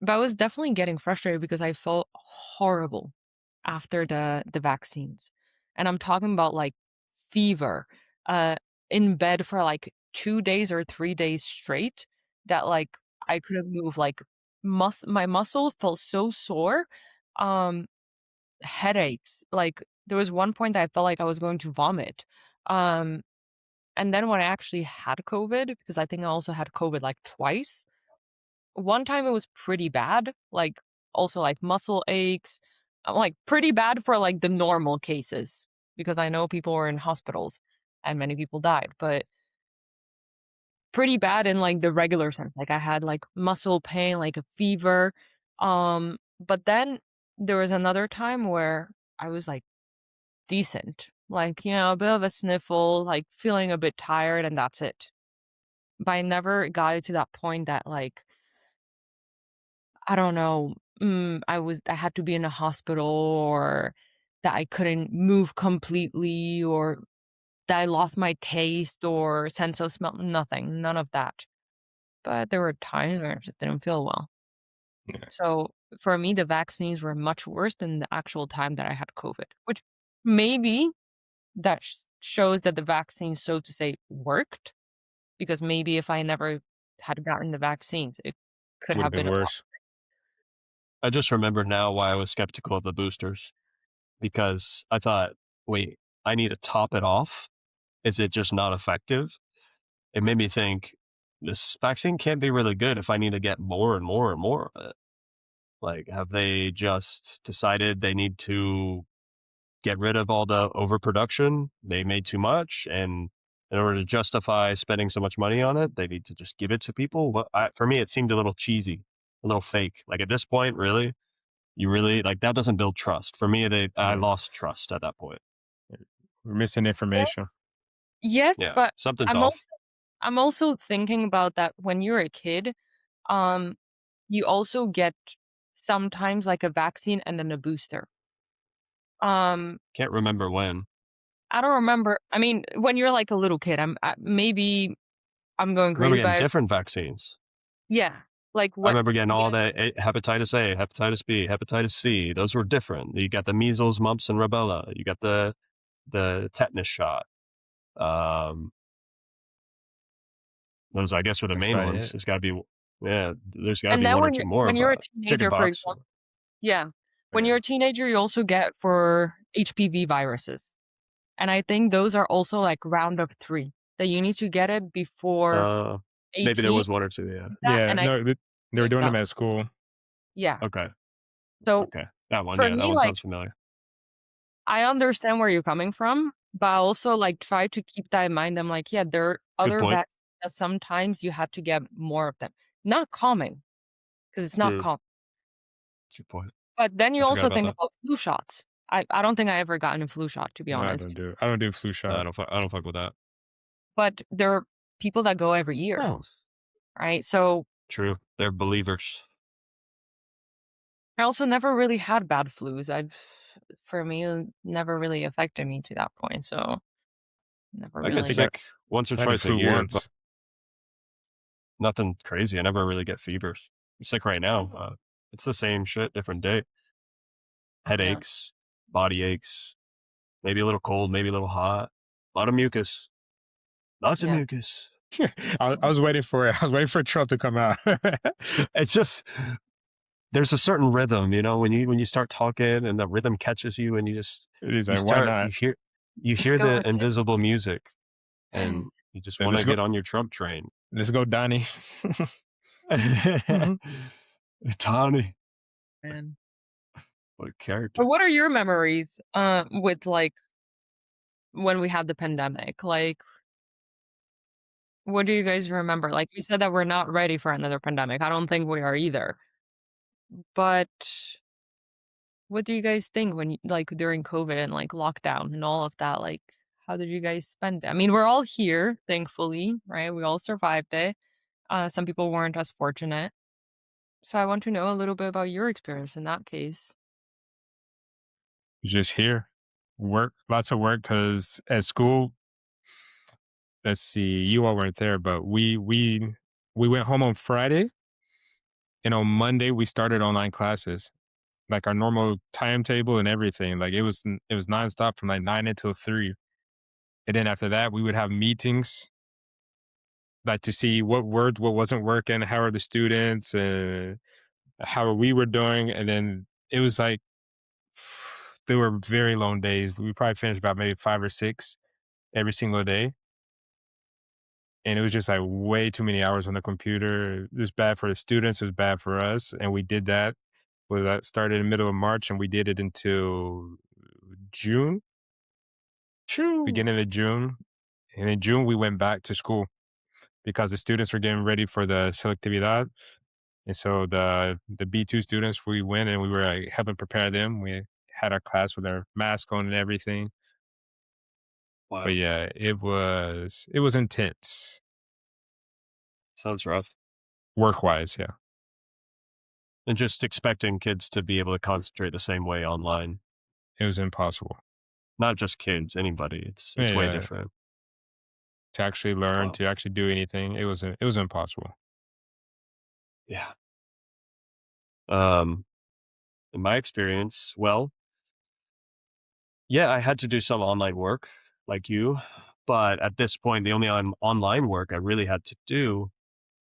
but I was definitely getting frustrated because I felt horrible after the vaccines. And I'm talking about like fever, uh in bed for like 2 days or 3 days straight that like I couldn't move like my muscles felt so sore. Um Headaches. Like there was one point that I felt like I was going to vomit. Um and then when I actually had COVID, because I think I also had COVID like twice. One time it was pretty bad, like also like muscle aches, like pretty bad for like the normal cases because I know people were in hospitals and many people died, but pretty bad in like the regular sense. Like I had like muscle pain, like a fever. But then there was another time where I was like decent, like, a bit of a sniffle, like feeling a bit tired, and that's it. But I never got it to that point that like I don't know, I had to be in a hospital or that I couldn't move completely or that I lost my taste or sense of smell, nothing, none of that. But there were times where I just didn't feel well. Yeah, So for me, the vaccines were much worse than the actual time that I had COVID, which maybe that shows that the vaccine, so to say, worked because maybe if I never had gotten the vaccines, it could would have have been been a lot. worse. I just remember now why I was skeptical of the boosters because I thought, wait, I need to top it off. Is it just not effective? It made me think this vaccine can't be really good if I need to get more and more and more of it. Like, have they just decided they need to get rid of all the overproduction? They made too much, and in order to justify spending so much money on it, they need to just give it to people. For me, it seemed a little cheesy, a little fake. Like at this point, really, you really like that doesn't build trust. For me, I Yeah, lost trust at that point. we're missing Yes, information. yes, Yeah, but something's I'm off. also I'm also thinking about that when you're a kid, um, you also get sometimes like a vaccine and then a booster. Um, Can't remember when. I don't remember. I mean, when you're like a little kid, maybe I'm going I remember crazy, getting but different vaccines. yeah, like I what remember getting you all get. the hepatitis A, hepatitis B, hepatitis C. Those were different. You got the measles, mumps, and rubella. You got the tetanus shot. Um, those I guess were the That's main about ones. it. There's got to be, yeah, there's got to And be then one or two more, when you're a but chicken teenager, for pox. example, yeah, when Yeah, you're a teenager, you also get for HPV viruses. And I think those are also like round of 3 that you need to get it before Uh, maybe there 18. was one or two. Yeah. That yeah. and I No, they were take doing them them. at school. Yeah. Okay. So Okay. That one. for Yeah, that me, one like sounds familiar. I understand where you're coming from, but I also like try to keep that in mind. I'm like, yeah, there are Good other point. vaccines that sometimes you have to get more of them. Not common, because it's not Hmm. common. Good point. But then I you forgot also about think that. about flu shots. I don't think I ever gotten a flu shot, to be No, honest. I don't do flu No, shot. I don't fuck with that. But there are people that go every year, Oh, right? So true. They're believers. I also never really had bad flus. For me, it never really affected me to that point. So never I get I think really. sick once or I had a twice a flu year, but once. nothing crazy. I never really get fevers. I'm sick right now. It's the same shit, different day. Yeah, Headaches, body aches, maybe a little cold, maybe a little hot. A lot of mucus. Lots of yeah. mucus. I was waiting for it. I was waiting for Trump to come out. It's just there's a certain rhythm, when you start talking and the rhythm catches you and He's you like, why start not? you Just hear go the with it. invisible music and you just So want let's to go. get on your Trump train. Let's go, Donnie. Tawny, Man. what a But character. what are your memories with like when we had the pandemic? Like what do you guys remember? Like you said that we're not ready for another pandemic. I don't think we are either. But what do you guys think when like during COVID and like lockdown and all of that? Like how did you guys spend it? I mean, we're all here, thankfully, right? We all survived it. Some people weren't as fortunate. So I want to know a little bit about your experience in that case. Just here, work, lots of work. Because at school, let's see, you all weren't there, but we went home on Friday, and on Monday we started online classes, like our normal timetable and everything. Like it was nonstop from like 9 until 3. And then after that, we would have meetings, like to see what worked, what wasn't working, how are the students, how we were doing. And then it was like there were very long days. We probably finished about maybe 5 or 6 every single day. And it was just like way too many hours on the computer. It was bad for the students, it was bad for us. And we did that. Was that started in the middle of March, and we did it until June, Shoo. beginning of June. And in June we went back to school because the students were getting ready for the selectividad. And so the B2 students, we went and we were like helping prepare them. We had our class with our mask on and everything. But Wow, yeah, it was intense sounds rough. work wise. Yeah, And just expecting kids to be able to concentrate the same way online. it was impossible. Not just kids, anybody. It's way Yeah, different. to actually learn, Wow. to actually do anything, it was impossible. Yeah. Um, in my experience, well, yeah, I had to do some online work like you, but at this point, the only online work I really had to do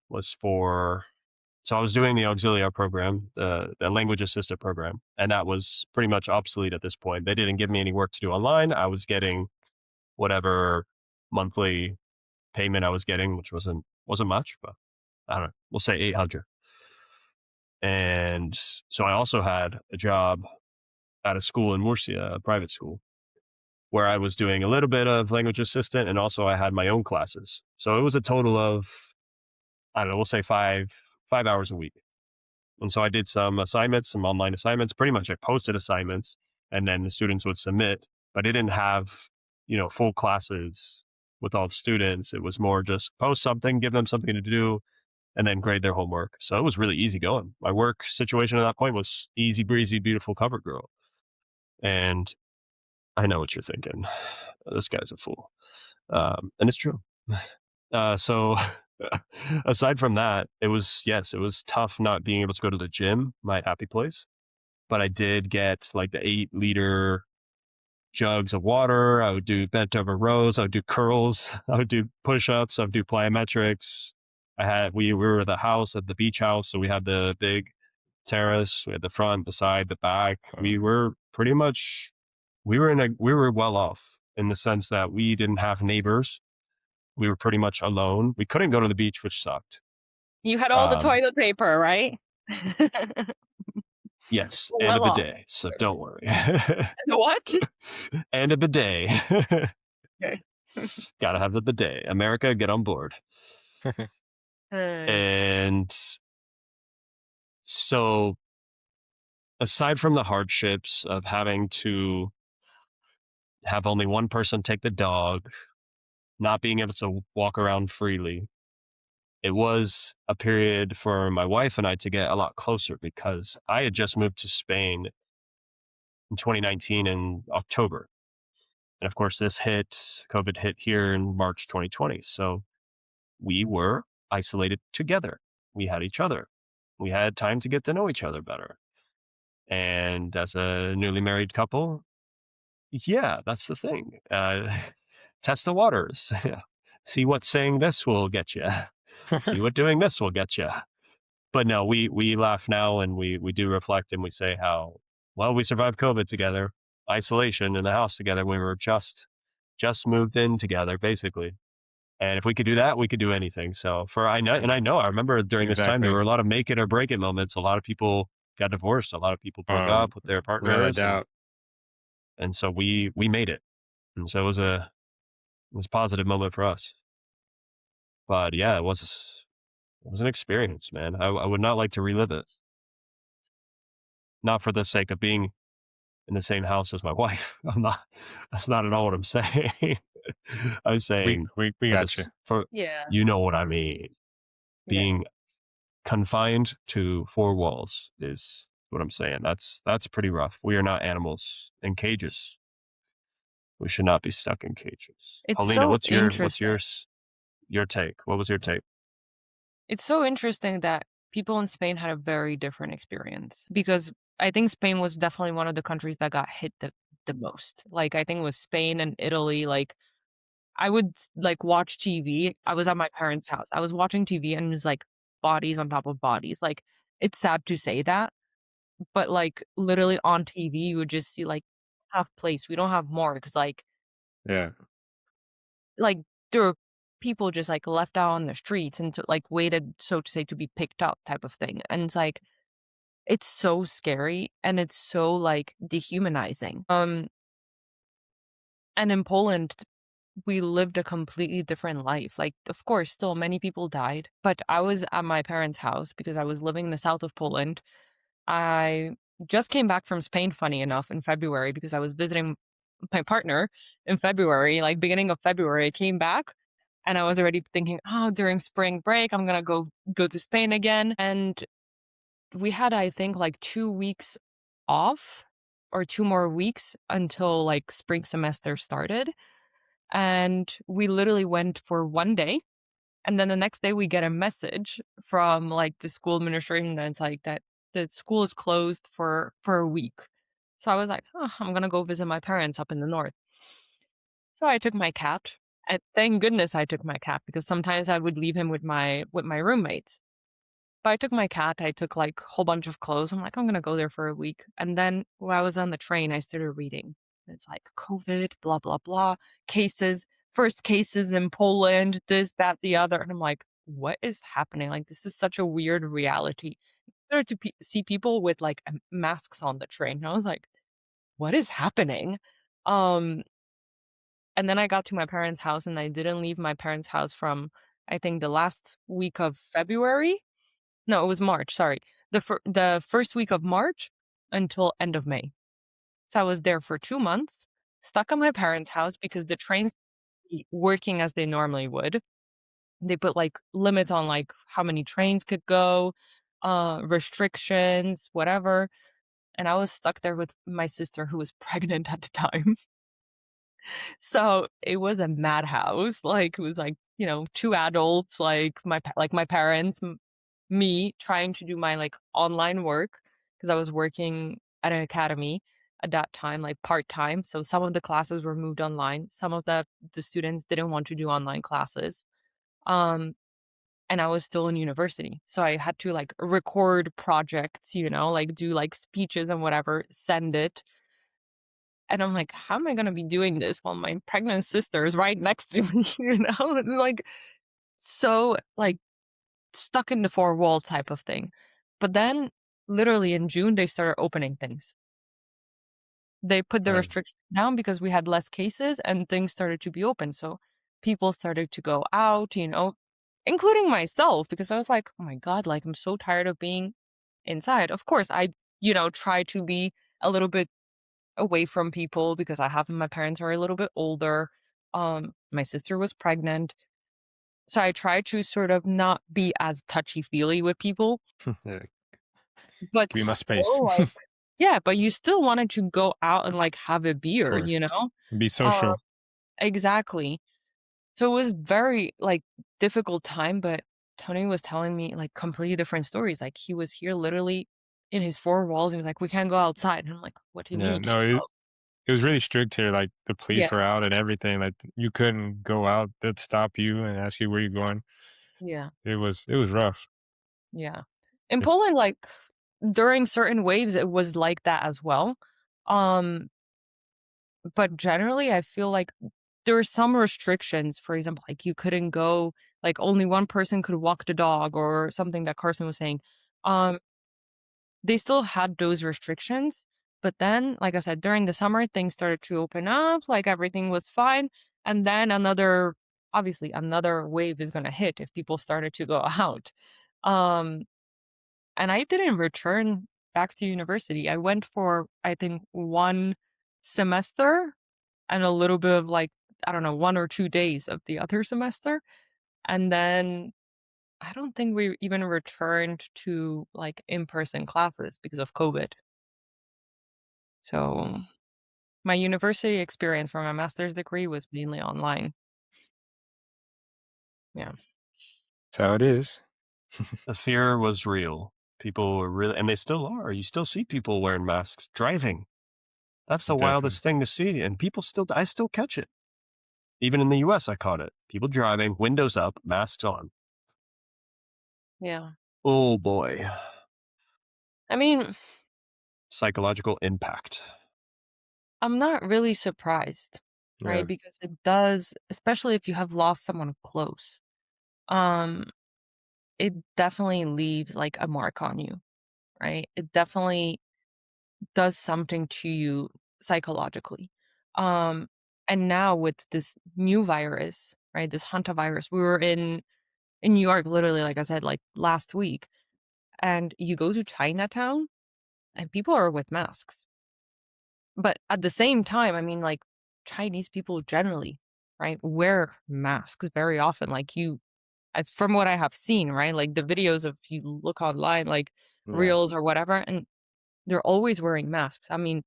was so I was doing the auxiliary program, the language assistant program, and that was pretty much obsolete at this point. They didn't give me any work to do online. I was getting whatever monthly payment I was getting, which wasn't much, but I don't know, we'll say 800. And so I also had a job at a school in Murcia, a private school, where I was doing a little bit of language assistant, and also I had my own classes. So it was a total of, I don't know, we'll say 5 hours a week. And so I did some assignments, some online assignments. Pretty much I posted assignments, and then the students would submit, but it didn't have, full classes with all the students. It was more just post something, give them something to do, and then grade their homework. So it was really easy going. My work situation at that point was easy breezy, beautiful cover girl. And I know what you're thinking. This guy's a fool. And it's true. So aside from that, it was tough not being able to go to the gym, my happy place. But I did get like the 8-liter jugs of water. I would do bent over rows. I would do curls. I would do push-ups. I would do plyometrics. We were at the house at the beach house. So we had the big terrace. We had the front, the side, the back. We were pretty much, we were well off in the sense that we didn't have neighbors. We were pretty much alone. We couldn't go to the beach, which sucked. You had all the Um, toilet paper, right? yes, and a Well off. bidet. So don't worry. What? And a bidet. Okay. Gotta have the bidet. America, get on board. Uh, And so, aside from the hardships of having to have only one person take the dog, not being able to walk around freely, it was a period for my wife and I to get a lot closer because I had just moved to Spain in 2019 in October. And of course, COVID hit here in March 2020. So we were isolated together. We had each other. We had time to get to know each other better. And as a newly married couple, yeah, that's the thing. Test the waters. See what saying this will get you. See what doing this will get you. But no, we laugh now, and we do reflect, and we say how well we survived COVID together, isolation in the house together. We were just moved in together, basically. And if we could do that, we could do anything. So I remember during this time, there Exactly. were a lot of make it or break it moments. A lot of people got divorced. A lot of people broke up with their Without a partners. doubt. And so we made it. And so it was a positive moment for us. But yeah, it was an experience, man. I would not like to relive it. Not for the sake of being in the same house as my wife. That's not at all what I'm saying. I'm We saying we for got you. this, for, Yeah. you know what I mean. Yeah. Being confined to four walls is what I'm saying. That's pretty rough. We are not animals in cages. We should not be stuck in cages. It's Paulina, so what's interesting. your take? What was your take? It's so interesting that people in Spain had a very different experience because I think Spain was definitely one of the countries that got hit the most. Like I think it was Spain and Italy. Like I would like watch TV. I was at my parents' house. I was watching TV and it was like bodies on top of bodies. Like it's sad to say that, but like literally on TV you would just see like half place. We don't have morgues. Yeah. Like there were people just like left out on the streets and to, like waited so to say to be picked up type of thing. And it's like it's so scary and it's so like dehumanizing. And in Poland we lived a completely different life. Like, of course, still many people died, but I was at my parents' house because I was living in the south of Poland. I just came back from Spain, funny enough, in February because I was visiting my partner in February, like beginning of February. I came back and I was already thinking, oh, during spring break, I'm gonna go to Spain again. And we had, I think, like 2 weeks off or 2 more weeks until like spring semester started. And we literally went for one day. And then the next day we get a message from like the school administration that it's like that the school is closed for a week. So I was like, oh, I'm gonna go visit my parents up in the north. So I took my cat. And thank goodness I took my cat because sometimes I would leave him with my roommates. But I took my cat, I took like a whole bunch of clothes. I'm like, I'm gonna go there for a week. And then while I was on the train, I started reading. It's like COVID, blah, blah, blah, cases, first cases in Poland, this, that, the other. And I'm like, what is happening? Like, this is such a weird reality. I started to see people with like masks on the train. And I was like, what is happening? Um, and then I got to my parents' house and I didn't leave my parents' house from, I think, the last week of February. No, it was March, sorry. The first week of March until end of May. So I was there for 2 months, stuck at my parents' house because the trains weren't working as they normally would. They put, like, limits on, like, how many trains could go, restrictions, whatever, and I was stuck there with my sister who was pregnant at the time. So, it was a madhouse, like, it was, like, 2 adults, like, my parents, me trying to do my, like, online work because I was working at an academy at that time, like, part-time, so some of the classes were moved online, some of the students didn't want to do online classes, um, and I was still in university, so I had to, like, record projects, like, do, like, speeches and whatever, send it, and I'm like, "How am I gonna be doing this while my pregnant sister is right next to me?" It's, like, so, like, stuck in the four walls type of thing. But then, literally in June, they started opening things. They put the Right. restrictions down because we had less cases and things started to be open. So people started to go out, including myself, because I was like, oh my God, like I'm so tired of being inside. Of course, I, try to be a little bit away from people because my parents are a little bit older. My sister was pregnant. So I try to sort of not be as touchy-feely with people, Yeah. but Give me my space. still, like yeah, but you still wanted to go out and, like, have a Of beer, course. Be Um, social. exactly. So it was very, like, difficult time, but Tony was telling me, like, completely different stories, like, he was here literally in his 4 walls, he was like, "We can't go outside," and I'm like, "What do you mean Yeah. you No, can't go?" it was really strict here. Like the Yeah, police were out and everything. Like you couldn't go out. They'd stop you and ask you where you're going. yeah, It was rough. yeah. In It's Poland, like, during certain waves, it was like that as well, um, but generally, I feel like there were some restrictions. For example, like you couldn't go, like only one person could walk the dog or something that Carson was saying. Um, they still had those restrictions, but then, like I said, during the summer, things started to open up, like everything was fine. And then obviously, another wave is going to hit if people started to go out. Um, and I didn't return back to university. I went for, I think, 1 semester and a little bit of like, I don't know, 1 or 2 days of the other semester. And then I don't think we even returned to like in-person classes because of COVID. So my university experience for my master's degree was mainly online. Yeah. That's how it is. The fear was real. People were really, and they still are. You still see people wearing masks driving. That's the Definitely. wildest thing to see. And people I still catch it. Even in the US, I caught it. People driving, windows up, masks on. Yeah. Oh boy. I mean, Psychological impact. I'm not really surprised, Yeah. right? Because it does, especially if you have lost someone close. It definitely leaves like a mark on you, right? It definitely does something to you psychologically. Um, and now with this new virus, right? This Hantavirus, we were in New York, literally, like I said, like last week, and you go to Chinatown, and people are with masks. But at the same time, I mean, like Chinese people generally, right, wear masks very often. Like from what I have seen, right, like the videos of you look online, like Yeah. reels or whatever, and they're always wearing masks. I mean,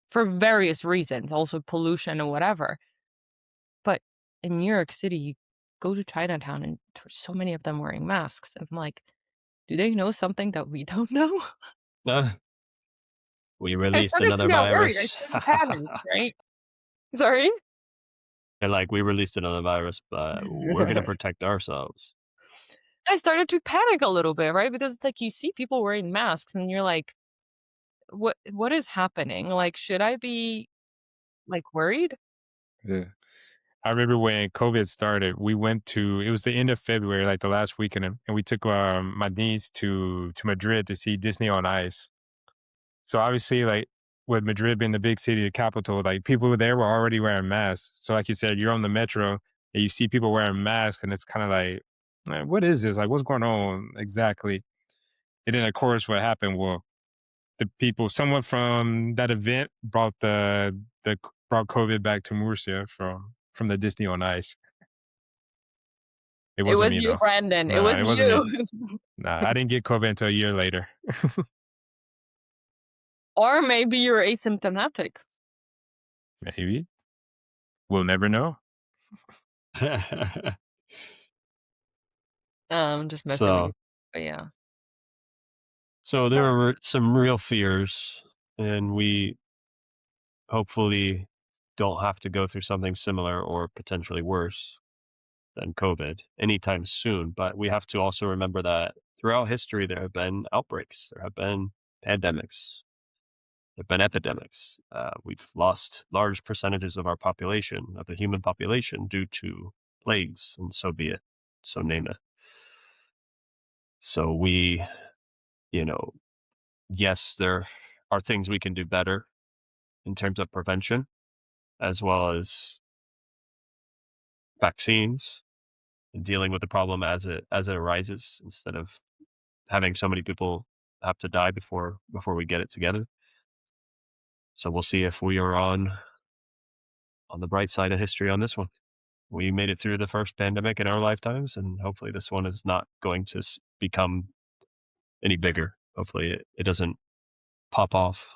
for various reasons, also pollution and whatever. But in New York City, you go to Chinatown and there's so many of them wearing masks. And I'm like, do they know something that we don't know? We I released started to another get worried. I virus. started to panic, right? Sorry? They're like, we released another virus, but we're going to protect ourselves. I started to panic a little bit, right? Because it's like you see people wearing masks and you're like, what is happening? Like, should I be like worried? Yeah. I remember when COVID started, it was the end of February, like the last weekend, and we took my niece to Madrid to see Disney on Ice. So obviously, like with Madrid being the big city, the capital, like people there were already wearing masks. So like you said, you're on the metro and you see people wearing masks, and it's kind of like, man, what is this? Like, what's going on exactly? And then of course, what happened? Well, someone from that event brought brought COVID back to Murcia from the Disney on Ice. It It wasn't was me you, though. Brandon. It No, was it wasn't me. you. Nah, I didn't get COVID until a year later. Or maybe you're asymptomatic. Maybe. We'll never know. Just messing with you. But yeah. So there were some real fears, and we hopefully don't have to go through something similar or potentially worse than COVID anytime soon. But we have to also remember that throughout history, there have been outbreaks, there have been pandemics, there have been epidemics. We've lost large percentages of our population, of the human population, due to plagues, and so be it. So name it. So we, yes, there are things we can do better in terms of prevention, as well as vaccines and dealing with the problem as it arises, instead of having so many people have to die before we get it together. So we'll see if we are on the bright side of history on this one. We made it through the first pandemic in our lifetimes, and hopefully this one is not going to become any bigger. Hopefully it doesn't pop off.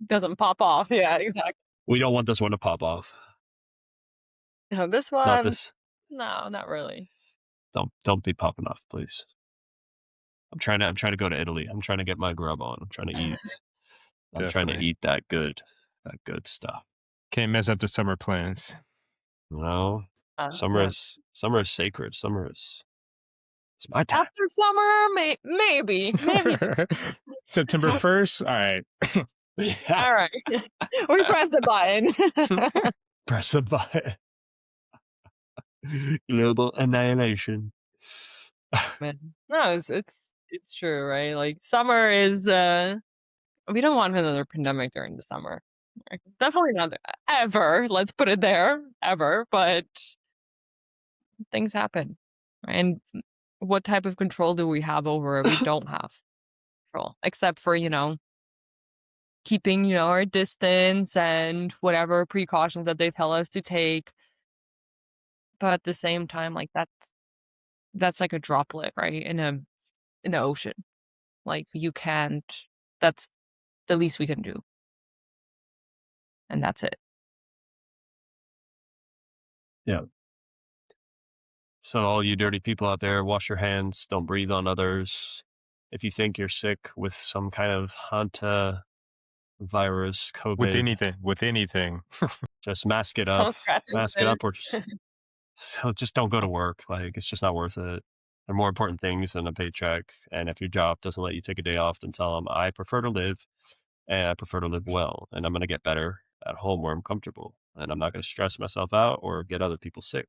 Doesn't pop off. Yeah, exactly. We don't want this one to pop off. No, this one. Not this. No, not really. Don't be popping off, please. I'm trying to go to Italy. I'm trying to get my grub on. I'm trying to eat. I'm trying to Definitely. eat that good stuff. Can't mess up the summer plans. No, summer Yeah. is sacred. Summer is it's my time. After summer, maybe. September 1st. All right. Yeah. All right. We pressed the button. Press the button. Global annihilation. Man. No, it's true, right? Like summer is we don't want another pandemic during the summer. Like, definitely not ever. Let's put it there, ever. But things happen, and what type of control do we have over it? We don't have control, except for keeping our distance and whatever precautions that they tell us to take. But at the same time, like that's like a droplet, right, in the ocean. Like you can't. That's the least we can do, and that's it. Yeah. So all you dirty people out there, wash your hands. Don't breathe on others. If you think you're sick with some kind of Hantavirus, COVID, with anything. just mask it up. Don't scratch Mask it it. up, or just don't go to work. Like, it's just not worth it. There are more important things than a paycheck. And if your job doesn't let you take a day off, then tell them, I prefer to live, and I prefer to live well, and I'm going to get better at home where I'm comfortable, and I'm not going to stress myself out or get other people sick.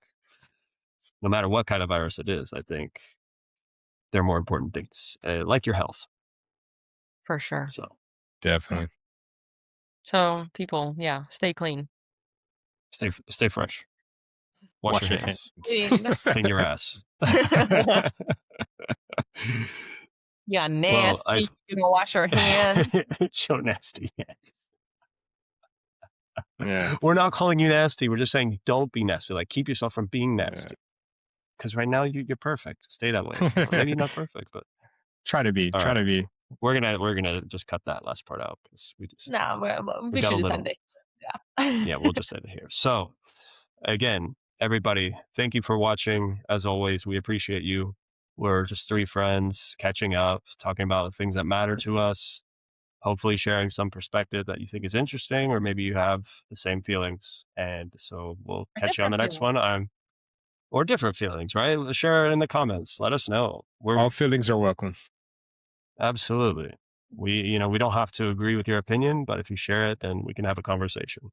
No matter what kind of virus it is, I think there are more important things, like your health. For sure. So Definitely. So people, stay clean. stay fresh. Wash your hands. Clean. Clean your ass. Yeah, Well, nasty. You gonna wash your hands. so nasty. Yeah. We're not calling you nasty. We're just saying don't be nasty. Like, keep yourself from being nasty. Because right now you're perfect. Stay that way. Maybe not perfect, but try to be. All Try right. to be. we're gonna just cut that last part out because we just No, we got a should just little. end it. Yeah. Yeah, we'll just end it here. So again, everybody, thank you for watching. As always, we appreciate you. We're just three friends catching up, talking about the things that matter to us, hopefully sharing some perspective that you think is interesting, or maybe you have the same feelings. And so we'll catch you on the next one. Or different feelings, right? Share it in the comments. Let us know. All feelings are welcome. Absolutely. We don't have to agree with your opinion, but if you share it, then we can have a conversation.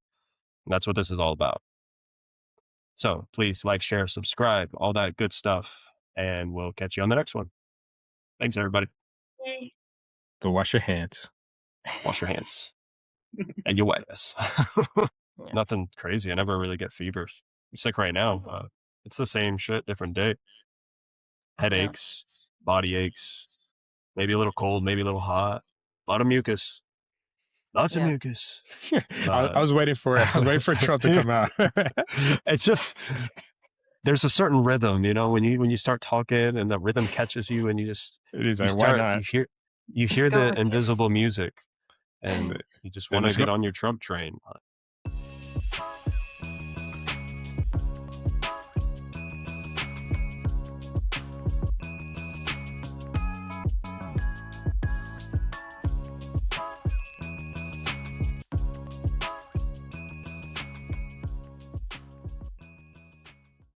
And that's what this is all about. So please like, share, subscribe, all that good stuff. And we'll catch you on the next one. Thanks, everybody. Go wash your hands. Wash your hands. And your ass. Nothing crazy. I never really get fevers. I'm sick right now. It's the same shit, different day. Headaches, body aches, maybe a little cold, maybe a little hot. A lot of mucus. Lots of mucus. I was waiting for it. I was waiting for Trump to come out. It's just, there's a certain rhythm, when you start talking and the rhythm catches you, and why not? You hear the invisible music, and you just want to get on your Trump train.